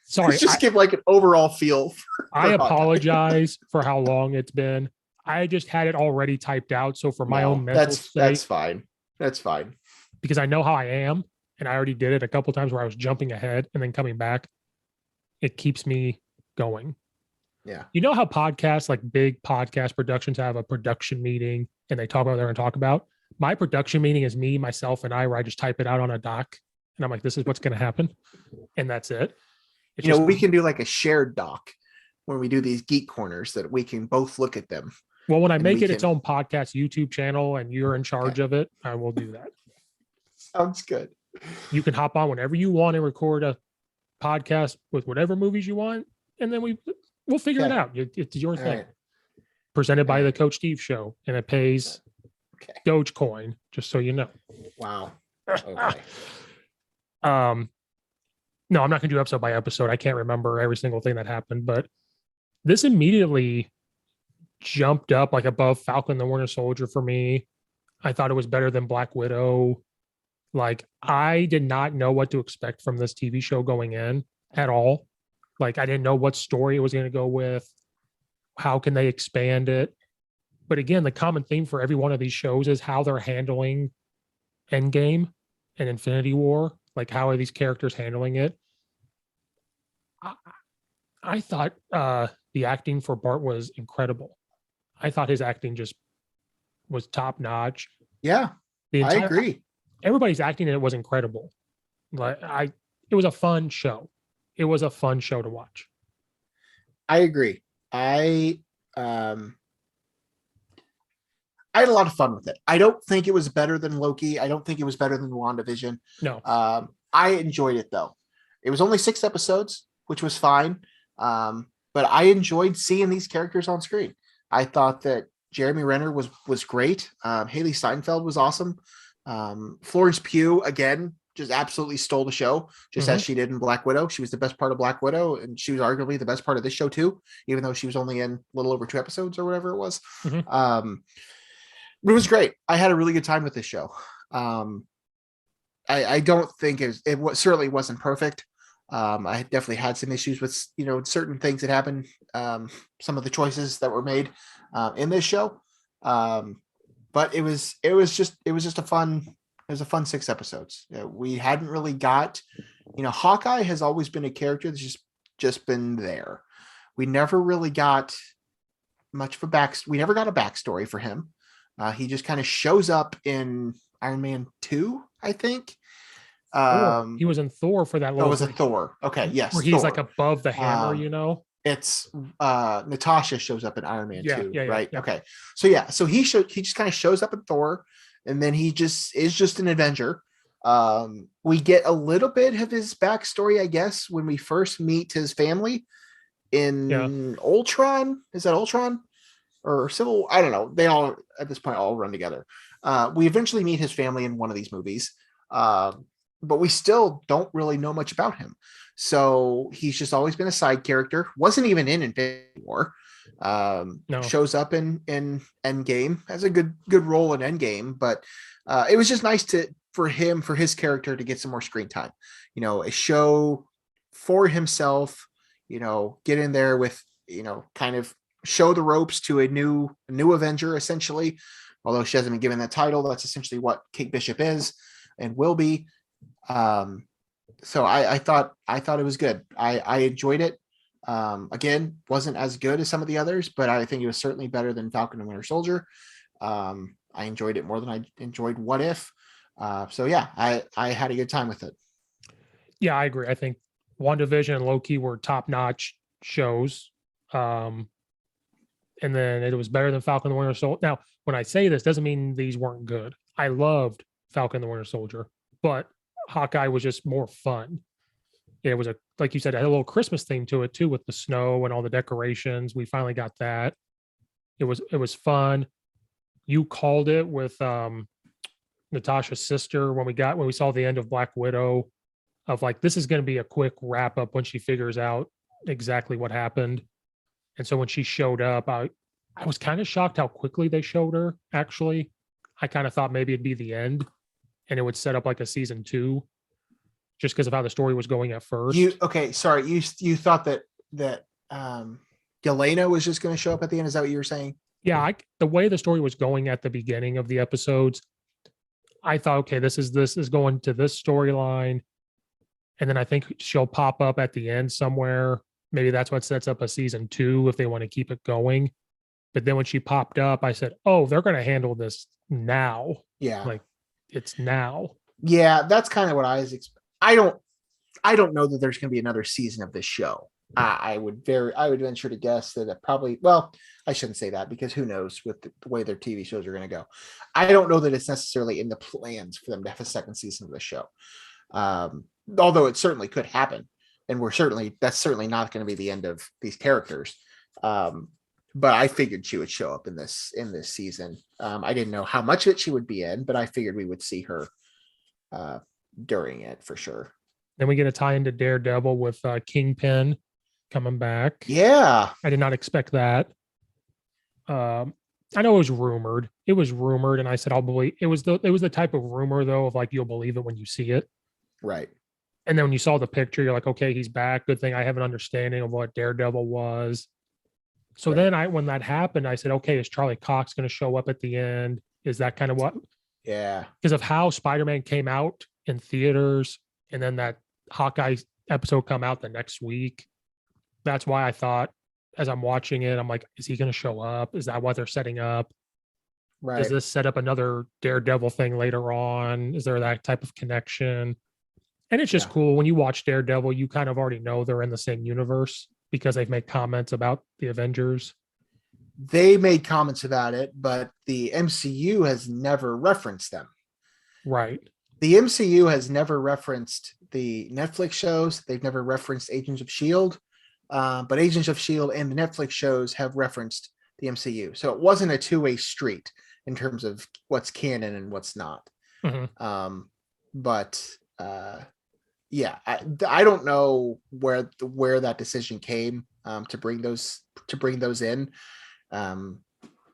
Sorry. Let's just give like an overall feel. I for Hawkeye. apologize for how long it's been. I just had it already typed out. So for my own mental that's sake, fine. That's fine. because I know how I am, and I already did it a couple of times where I was jumping ahead and then coming back. It keeps me going. Yeah. You know how podcasts, like big podcast productions, have a production meeting and they talk about what they're going to talk about? My production meeting is me, myself, and I, where I just type it out on a doc and I'm like, this is what's going to happen. And that's it. It's We can do like a shared doc when we do these geek corners that we can both look at them. Well, when I make it its own podcast YouTube channel and you're in charge of it, I will do that. Sounds good. You can hop on whenever you want and record a podcast with whatever movies you want. And then we'll figure it out. It's your thing. Right. Presented by the Coach Steve Show, and it pays Dogecoin, just so you know. Wow. Okay. No, I'm not going to do episode by episode. I can't remember every single thing that happened, but this immediately jumped up like above Falcon and the Winter Soldier for me. I thought it was better than Black Widow. Like, I did not know what to expect from this TV show going in at all. Like, I didn't know what story it was going to go with. How can they expand it? But again, the common theme for every one of these shows is how they're handling Endgame and Infinity War. Like, how are these characters handling it? I thought the acting for Bart was incredible. I thought his acting just was top notch. Yeah, I agree. Everybody's acting in it was incredible. Like, it was a fun show. It was a fun show to watch. I agree. I had a lot of fun with it. I don't think it was better than Loki. I don't think it was better than WandaVision. No. I enjoyed it though. It was only 6 episodes, which was fine. But I enjoyed seeing these characters on screen. I thought that Jeremy Renner was great. Haley Steinfeld was awesome. Florence Pugh, again, just absolutely stole the show, just as she did in Black Widow. She was the best part of Black Widow, and she was arguably the best part of this show too, even though she was only in a little over 2 episodes or whatever it was. It was great. I had a really good time with this show. I don't think it certainly wasn't perfect. I definitely had some issues with certain things that happened, some of the choices that were made in this show. But it was just a fun 6 episodes. We hadn't really got, Hawkeye has always been a character that's just been there. We never really got much of a we never got a backstory for him. He just kind of shows up in Iron Man 2, I think. He was in Thor for that. It was a Thor. Okay, yes. Where he's like above the hammer, It's Natasha shows up in Iron Man 2, right? Yeah. Okay. So he just kind of shows up in Thor, and then he just is just an Avenger. We get a little bit of his backstory, I guess, when we first meet his family in Ultron. Is that Ultron or Civil? I don't know. They all at this point all run together. We eventually meet his family in one of these movies, but we still don't really know much about him. So he's just always been a side character. Wasn't even in Infinity War. Shows up in Endgame, has a good role in Endgame, but it was just nice for his character to get some more screen time. A show for himself. Get in there with kind of show the ropes to a new Avenger, essentially. Although she hasn't been given that title, that's essentially what Kate Bishop is and will be. So I thought it was good. I enjoyed it. Again, wasn't as good as some of the others, but I think it was certainly better than Falcon and Winter Soldier. I enjoyed it more than I enjoyed What If. So yeah, I had a good time with it. Yeah, I agree. I think WandaVision and Loki were top-notch shows. And then it was better than Falcon and the Winter Soldier. Now, when I say this, doesn't mean these weren't good. I loved Falcon and the Winter Soldier, but Hawkeye was just more fun. It was like you said, it had a little Christmas theme to it too, with the snow and all the decorations. We finally got that. It was fun. You called it with Natasha's sister when we saw the end of Black Widow, of like, this is going to be a quick wrap up when she figures out exactly what happened. And so when she showed up, I was kind of shocked how quickly they showed her, actually. I kind of thought maybe it'd be the end and it would set up like a season 2 just because of how the story was going at first. You thought that Yelena was just going to show up at the end. Is that what you were saying? Yeah, the way the story was going at the beginning of the episodes, I thought, okay, this is going to this storyline. And then I think she'll pop up at the end somewhere. Maybe that's what sets up a season 2 if they want to keep it going. But then when she popped up, I said, oh, they're going to handle this now. Yeah. Like it's now. Yeah, that's kind of what I was I don't know that there's going to be another season of this show. I would venture to guess that it probably, well, I shouldn't say that because who knows with the way their TV shows are going to go. I don't know that it's necessarily in the plans for them to have a second season of the show. Although it certainly could happen. And that's certainly not going to be the end of these characters. But I figured she would show up in this season. I didn't know how much of it she would be in, but I figured we would see her during it for sure. Then we get a tie into Daredevil with Kingpin coming back. Yeah. I did not expect that. I know it was rumored. And I said, I'll believe it was the type of rumor though, of like, you'll believe it when you see it. Right. And then when you saw the picture, you're like, okay, he's back. Good thing I have an understanding of what Daredevil was. So right. then when that happened, I said, okay, is Charlie Cox going to show up at the end? Is that kind of what? Yeah. Because of how Spider-Man came out in theaters and then that Hawkeye episode come out the next week. That's why I thought as I'm watching it, I'm like, is he going to show up? Is that what they're setting up? Right. Does this set up another Daredevil thing later on? Is there that type of connection? And it's just cool when you watch Daredevil, you kind of already know they're in the same universe because they've made comments about the Avengers. They made comments about it, but the MCU has never referenced them. Right. The MCU has never referenced the Netflix shows. They've never referenced Agents of S.H.I.E.L.D. But Agents of S.H.I.E.L.D. and the Netflix shows have referenced the MCU. So it wasn't a two-way street in terms of what's canon and what's not. Mm-hmm. Yeah, I don't know where that decision came to bring those in.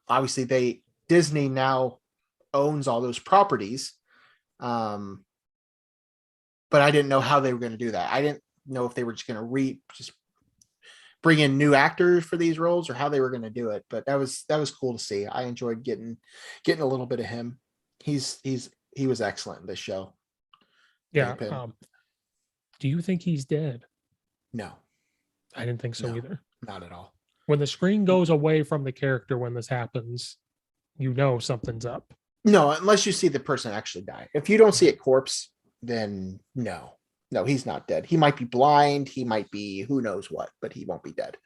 Obviously, Disney now owns all those properties, but I didn't know how they were going to do that. I didn't know if they were just going to just bring in new actors for these roles or how they were going to do it. But that was cool to see. I enjoyed getting a little bit of him. He was excellent in this show. Yeah. Do you think he's dead? No. I didn't think so either. Not at all. When the screen goes away from the character when this happens, you know something's up. No, unless you see the person actually die. If you don't see a corpse, then no, he's not dead. He might be blind. He might be who knows what, but he won't be dead.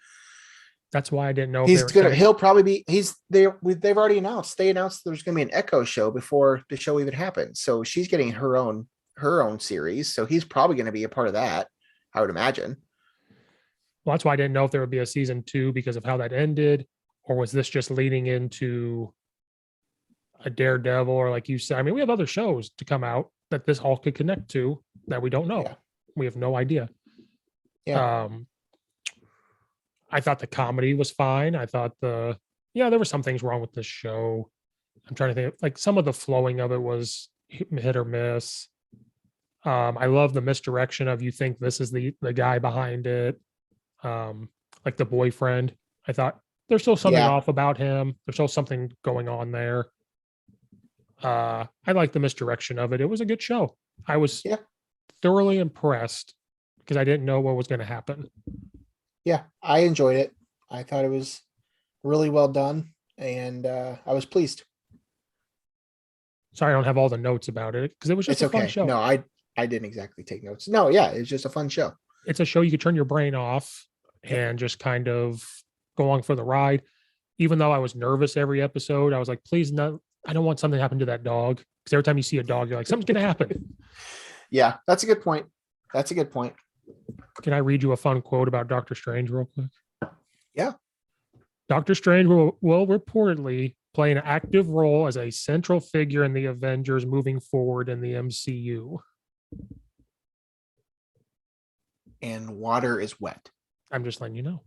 That's why I didn't know. He'll probably be. They've already announced. They announced there's going to be an Echo show before the show even happens. So she's getting her own series. So he's probably going to be a part of that, I would imagine. Well, that's why I didn't know if there would be a season 2 because of how that ended, or was this just leading into a Daredevil, or like you said, I mean, we have other shows to come out that this all could connect to that we don't know. Yeah. We have no idea. Yeah. I thought the comedy was fine. I thought there were some things wrong with this show. I'm trying to think, like some of the flowing of it was hit or miss. I love the misdirection of you think this is the guy behind it. Like the boyfriend. I thought there's still something off about him. There's still something going on there. I like the misdirection of it. It was a good show. I was thoroughly impressed because I didn't know what was going to happen. Yeah, I enjoyed it. I thought it was really well done, and I was pleased. Sorry, I don't have all the notes about it because it was just a fun show. No, I didn't exactly take notes. No, yeah, it's just a fun show. It's a show you could turn your brain off and just kind of go along for the ride. Even though I was nervous every episode, I was like, please, no, I don't want something to happen to that dog. Because every time you see a dog, you're like, something's going to happen. Yeah, that's a good point. Can I read you a fun quote about Doctor Strange real quick? Yeah. Doctor Strange will reportedly play an active role as a central figure in the Avengers moving forward in the MCU. And water is wet. I'm just letting you know.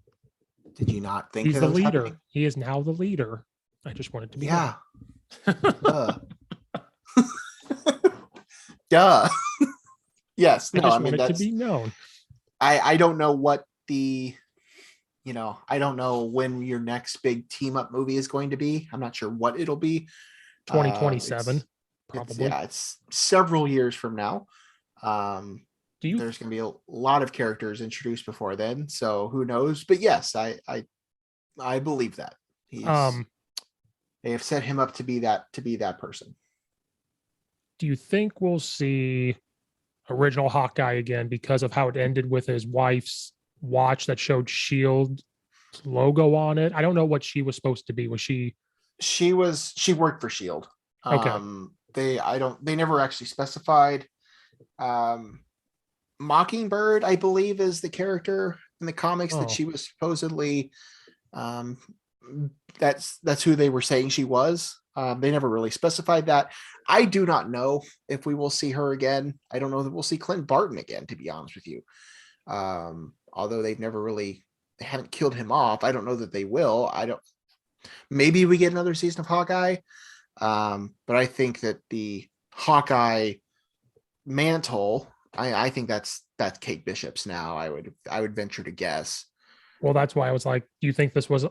Did you not think He's that the was leader. happening? He is now the leader. I just wanted to be Yeah. known. Duh. Duh. Yes. I No, I just mean, wanted to that's, be known. I don't know what the, I don't know when your next big team up movie is going to be. I'm not sure what it'll be. 2027, It's probably. it's several years from now. Do you There's going to be a lot of characters introduced before then, so who knows? But yes, I believe that um they have set him up to be that person. do you think we'll see original Hawkeye again because of how it ended with his wife's watch that showed Shield logo on it? I don't know what she was supposed to be. Was she She worked for Shield. okay? They never actually specified. Mockingbird, I believe, is the character in the comics that Oh, she was supposedly. Um, that's who they were saying she was. They never really specified that. I do not know if we will see her again. I don't know that we'll see Clint Barton again, to be honest with you. Although they haven't killed him off. I don't know that they will. Maybe we get another season of Hawkeye. But I think that the Hawkeye mantle, I think that's Kate Bishop's now. I would venture to guess. well, that's why I was like, do you think this was?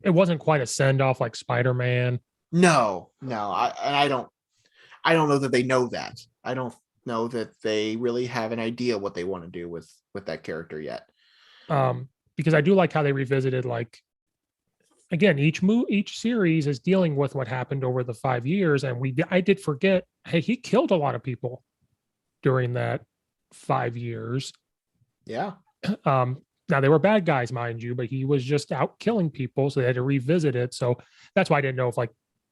It wasn't quite a send off like Spider-Man. No, I don't know that they know that. I don't know that they really have an idea what they want to do with that character yet. Because I do like how they revisited like again each series is dealing with what happened over the 5 years, and I did forget. Hey, he killed a lot of people during that 5 years. Yeah. Now they were bad guys, mind you, but he was just out killing people, so they had to revisit it. So that's why I didn't know if like,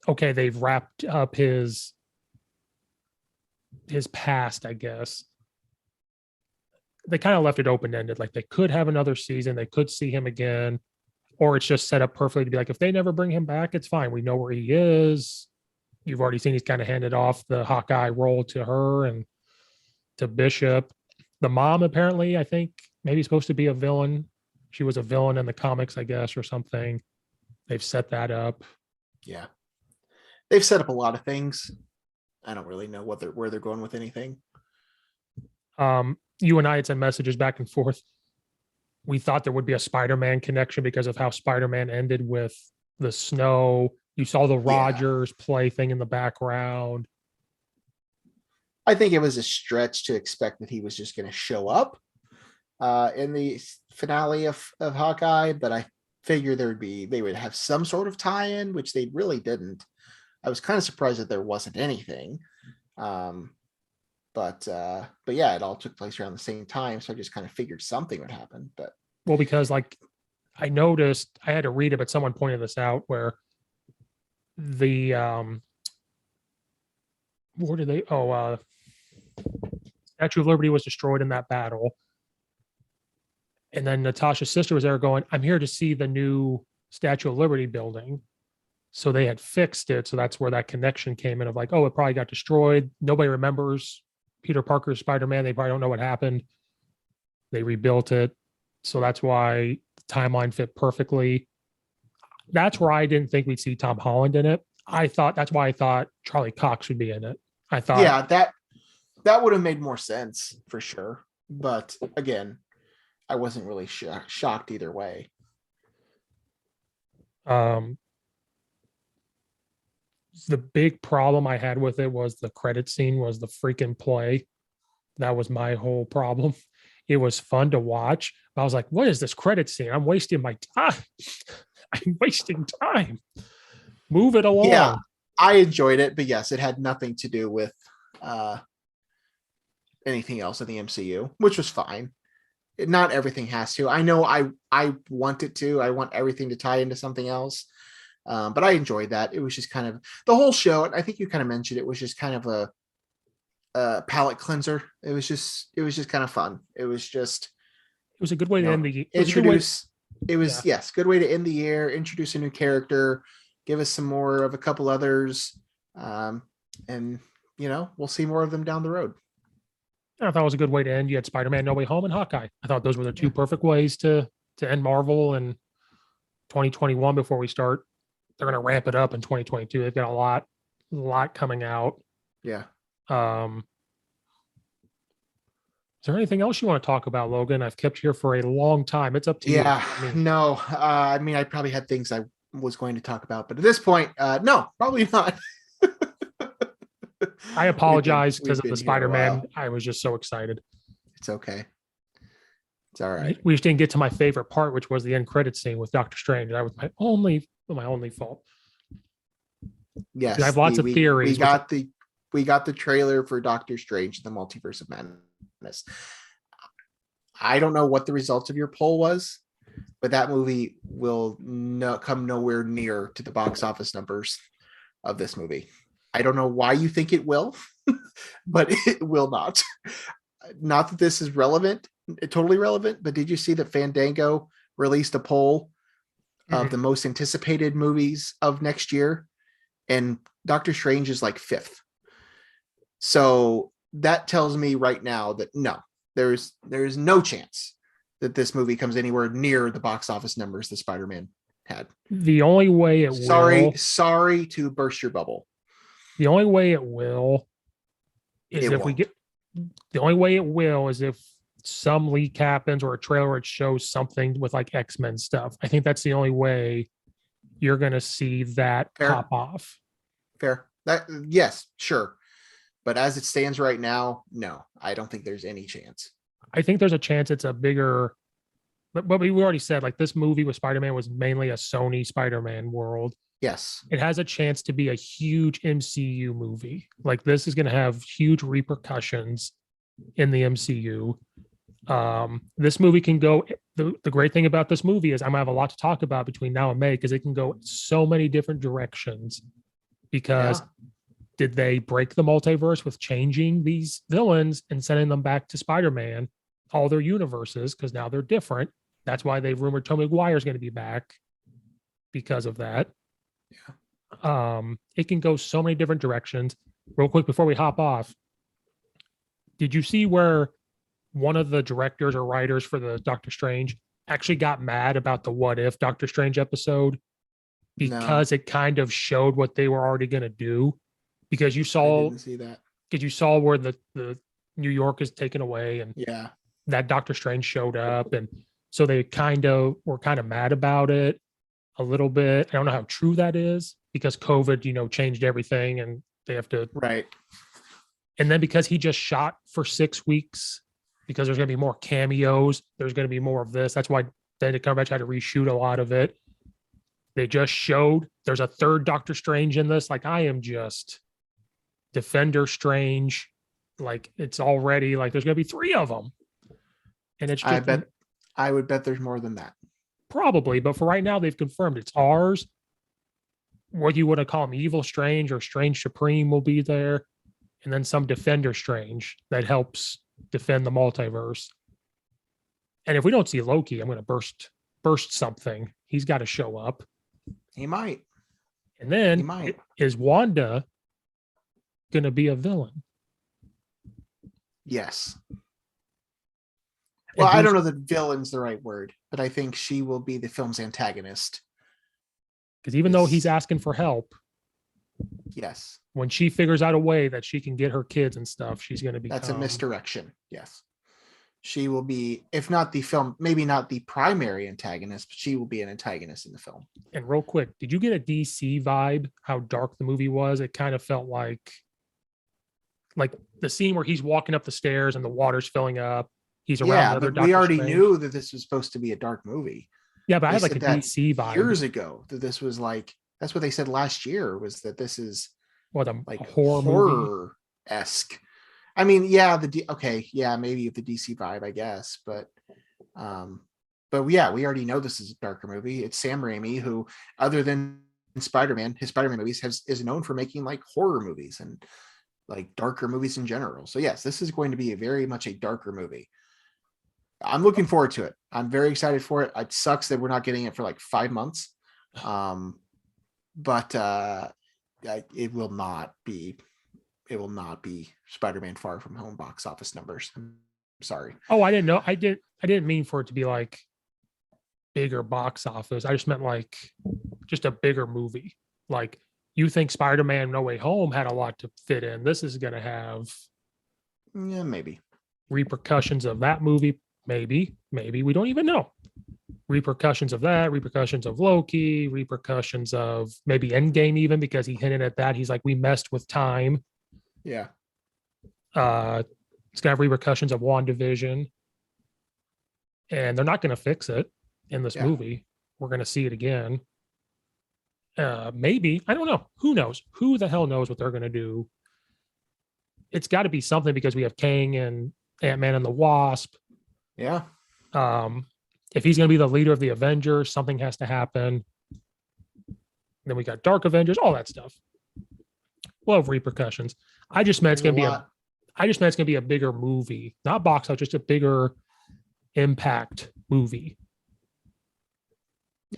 okay, they've wrapped up his past, I guess. They kind of left it open ended. Like they could have another season, they could see him again, or it's just set up perfectly to be like, if they never bring him back, it's fine. We know where he is. You've already seen he's kind of handed off the Hawkeye role to her and to Bishop. The mom, apparently, I think maybe supposed to be a villain. She was a villain in the comics, I guess, or something. They've set that up. Yeah. They've set up a lot of things. I don't really know where they're going with anything. You and I had sent messages back and forth. We thought there would be a Spider-Man connection because of how Spider-Man ended with the snow. You saw the Rogers play thing in the background. I think it was a stretch to expect that he was just going to show up in the finale of Hawkeye, but I figured they would have some sort of tie-in, which they really didn't. I was kind of surprised that there wasn't anything. But yeah, it all took place around the same time, so I just kind of figured something would happen. But well, because like I noticed, I had to read it, but someone pointed this out where the where did they? Oh, Statue of Liberty was destroyed in that battle, and then Natasha's sister was there going, "I'm here to see the new Statue of Liberty building." So they had fixed it, so that's where that connection came in of like, oh, it probably got destroyed. Nobody remembers Peter Parker's Spider-Man. They probably don't know what happened. They rebuilt it. So that's why the timeline fit perfectly. That's where I didn't think we'd see Tom Holland in it. That's why I thought Charlie Cox would be in it. I thought, yeah, that would have made more sense for sure. But again, I wasn't really shocked either way. The big problem I had with it was the credit scene was the freaking play. That was my whole problem. It was fun to watch. I was like, what is this credit scene? I'm wasting my time. I'm wasting time. Move it along. Yeah, I enjoyed it, but yes, it had nothing to do with anything else in the MCU, which was fine. Not everything has to. I know I want it to. I want everything to tie into something else. But I enjoyed that. It was just kind of the whole show. And I think you kind of mentioned it was just kind of a palate cleanser. It was just kind of fun. It was a good way to end the introduce. Yes, good way to end the year, introduce a new character, give us some more of a couple others. And we'll see more of them down the road. I thought it was a good way to end. You had Spider-Man No Way Home and Hawkeye. I thought those were the two perfect ways to to end Marvel in 2021 before we start. They're going to ramp it up in 2022. They've got a lot coming out. Yeah. Is there anything else you want to talk about, Logan? I've kept you here for a long time. It's up to you. Yeah. No. I mean, I probably had things I was going to talk about, but at this point, no, probably not. I apologize because of been the here a Spider-Man. while. I was just so excited. It's okay. It's all right. We just didn't get to my favorite part, which was the end credit scene with Doctor Strange. That was my only fault. Yes. I have lots of theories. We got the trailer for Doctor Strange, the Multiverse of Madness. I don't know what the results of your poll was, but that movie will come nowhere near to the box office numbers of this movie. I don't know why you think it will, but it will not. Not that this is relevant, totally relevant, but did you see that Fandango released a poll of the most anticipated movies of next year? And Doctor Strange is like 5th. So that tells me right now that no, there's no chance that this movie comes anywhere near the box office numbers that Spider-Man had. The only way it sorry to burst your bubble. The only way it will is if some leak happens or a trailer where it shows something with like X-Men stuff. I think that's the only way you're going to see that pop off. Fair. Yes, sure. But as it stands right now, no, I don't think there's any chance. I think there's a chance it's a bigger, but we already said like this movie with Spider-Man was mainly a Sony Spider-Man world. Yes. It has a chance to be a huge MCU movie. Like this is going to have huge repercussions in the MCU. This movie can go, the great thing about this movie is I'm gonna have a lot to talk about between now and May because it can go so many different directions. Because did they break the multiverse with changing these villains and sending them back to Spider-Man, all their universes, because now they're different. That's why they've rumored Tobey Maguire is going to be back because of that. Yeah. It can go so many different directions. Real quick before we hop off, did you see where one of the directors or writers for the Doctor Strange actually got mad about the What If Doctor Strange episode because it kind of showed what they were already going to do? Because you saw, where the New York is taken away and that Doctor Strange showed up. And so they were kind of mad about it a little bit. I don't know how true that is because COVID, changed everything and they have to. Right. And then because he just shot for 6 weeks, because there's going to be more cameos, there's going to be more of this. That's why Benedict Cumberbatch had to reshoot a lot of it. They just showed there's a third Doctor Strange in this. Like I am just Defender Strange. Like it's already like there's going to be 3 of them. And it's just, I would bet there's more than that. Probably, but for right now, they've confirmed it's ours. What you want to call him, Evil Strange or Strange Supreme will be there. And then some Defender Strange that helps defend the multiverse. And if we don't see Loki, I'm going to burst something. He's got to show up. He might. And then is Wanda going to be a villain? Yes. Well, I don't know that villain's the right word, but I think she will be the film's antagonist. Because even though he's asking for help, yes, when she figures out a way that she can get her kids and stuff, she's going to be. That's a misdirection. Yes, she will be, if not the film, maybe not the primary antagonist, but she will be an antagonist in the film. And real quick, did you get a DC vibe? How dark the movie was? It kind of felt like the scene where he's walking up the stairs and the water's filling up. He's around other Doctor we already Strange. knew that this was supposed to be a dark movie. Yeah, but I had like a DC vibe years ago. That this was like, that's what they said last year, was that this is like horror-esque. I mean, maybe the DC vibe, I guess, but yeah, we already know this is a darker movie. It's Sam Raimi, who, other than Spider-Man, his Spider-Man movies is known for making like horror movies and like darker movies in general. So yes, this is going to be very much a darker movie. I'm looking forward to it. I'm very excited for it. It sucks that we're not getting it for like 5 months. But it will not be Spider-Man Far From Home box office numbers. I'm sorry. Oh, I didn't know. I didn't mean for it to be like bigger box office. I just meant like just a bigger movie. Like you think Spider-Man No Way Home had a lot to fit in. This is going to have Yeah, maybe. repercussions of that movie. Maybe we don't even know. Repercussions of that, repercussions of Loki, repercussions of maybe Endgame even, because he hinted at that. He's like, we messed with time. Yeah. It's gonna have repercussions of WandaVision. And they're not gonna fix it in this movie. We're gonna see it again. Maybe, I don't know. Who knows? Who the hell knows what they're gonna do? It's got to be something because we have Kang and Ant-Man and the Wasp. Yeah. If he's going to be the leader of the Avengers, something has to happen. Then we got Dark Avengers, all that stuff. We'll have repercussions. I just meant it's going to be a bigger movie, not box out, just a bigger impact movie.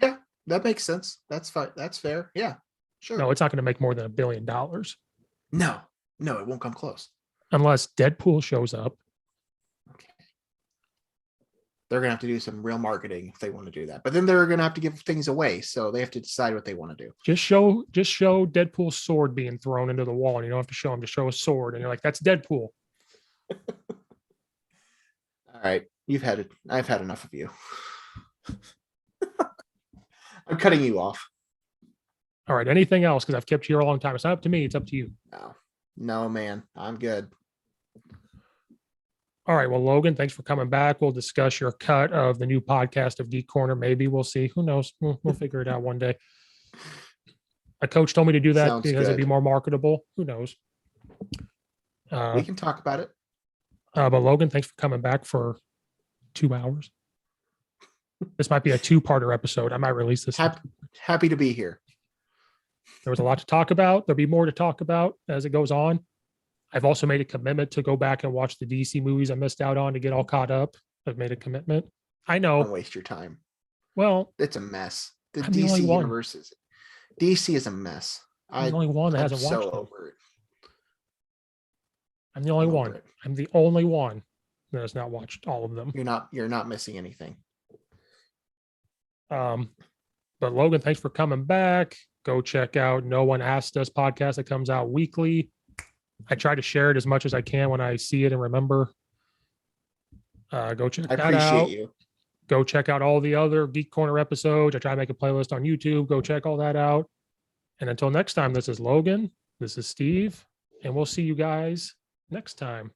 Yeah, that makes sense. That's fine. That's fair. Yeah, sure. No, it's not going to make more than $1 billion. No, it won't come close. Unless Deadpool shows up. Okay. They're going to have to do some real marketing if they want to do that. But then they're going to have to give things away. So they have to decide what they want to do. Just show Deadpool's sword being thrown into the wall. And you don't have to show him, just show a sword. And you're like, that's Deadpool. All right. I've had enough of you. I'm cutting you off. All right. Anything else? Because I've kept you here a long time. It's not up to me. It's up to you. No, man. I'm good. All right. Well, Logan, thanks for coming back. We'll discuss your cut of the new podcast of Geek Corner. Maybe we'll see. Who knows? We'll figure it out one day. A coach told me to do that Sounds because good. it'd be more marketable. Who knows? We can talk about it. But Logan, thanks for coming back for 2 hours. This might be a 2-parter episode. I might release this. Happy to be here. There was a lot to talk about. There'll be more to talk about as it goes on. I've also made a commitment to go back and watch the DC movies I missed out on to get all caught up. I've made a commitment. I know. Don't waste your time. Well, it's a mess. The I'm DC the universe is a mess. I'm the only one that hasn't watched it. Over it. I'm the only one. I'm the only one that has not watched all of them. You're not missing anything. But Logan, thanks for coming back. Go check out No One Asked Us podcast that comes out weekly. I try to share it as much as I can when I see it and remember. Go check that out. I appreciate you. Go check out all the other Geek Corner episodes. I try to make a playlist on YouTube. Go check all that out. And until next time, this is Logan. This is Steve. And we'll see you guys next time.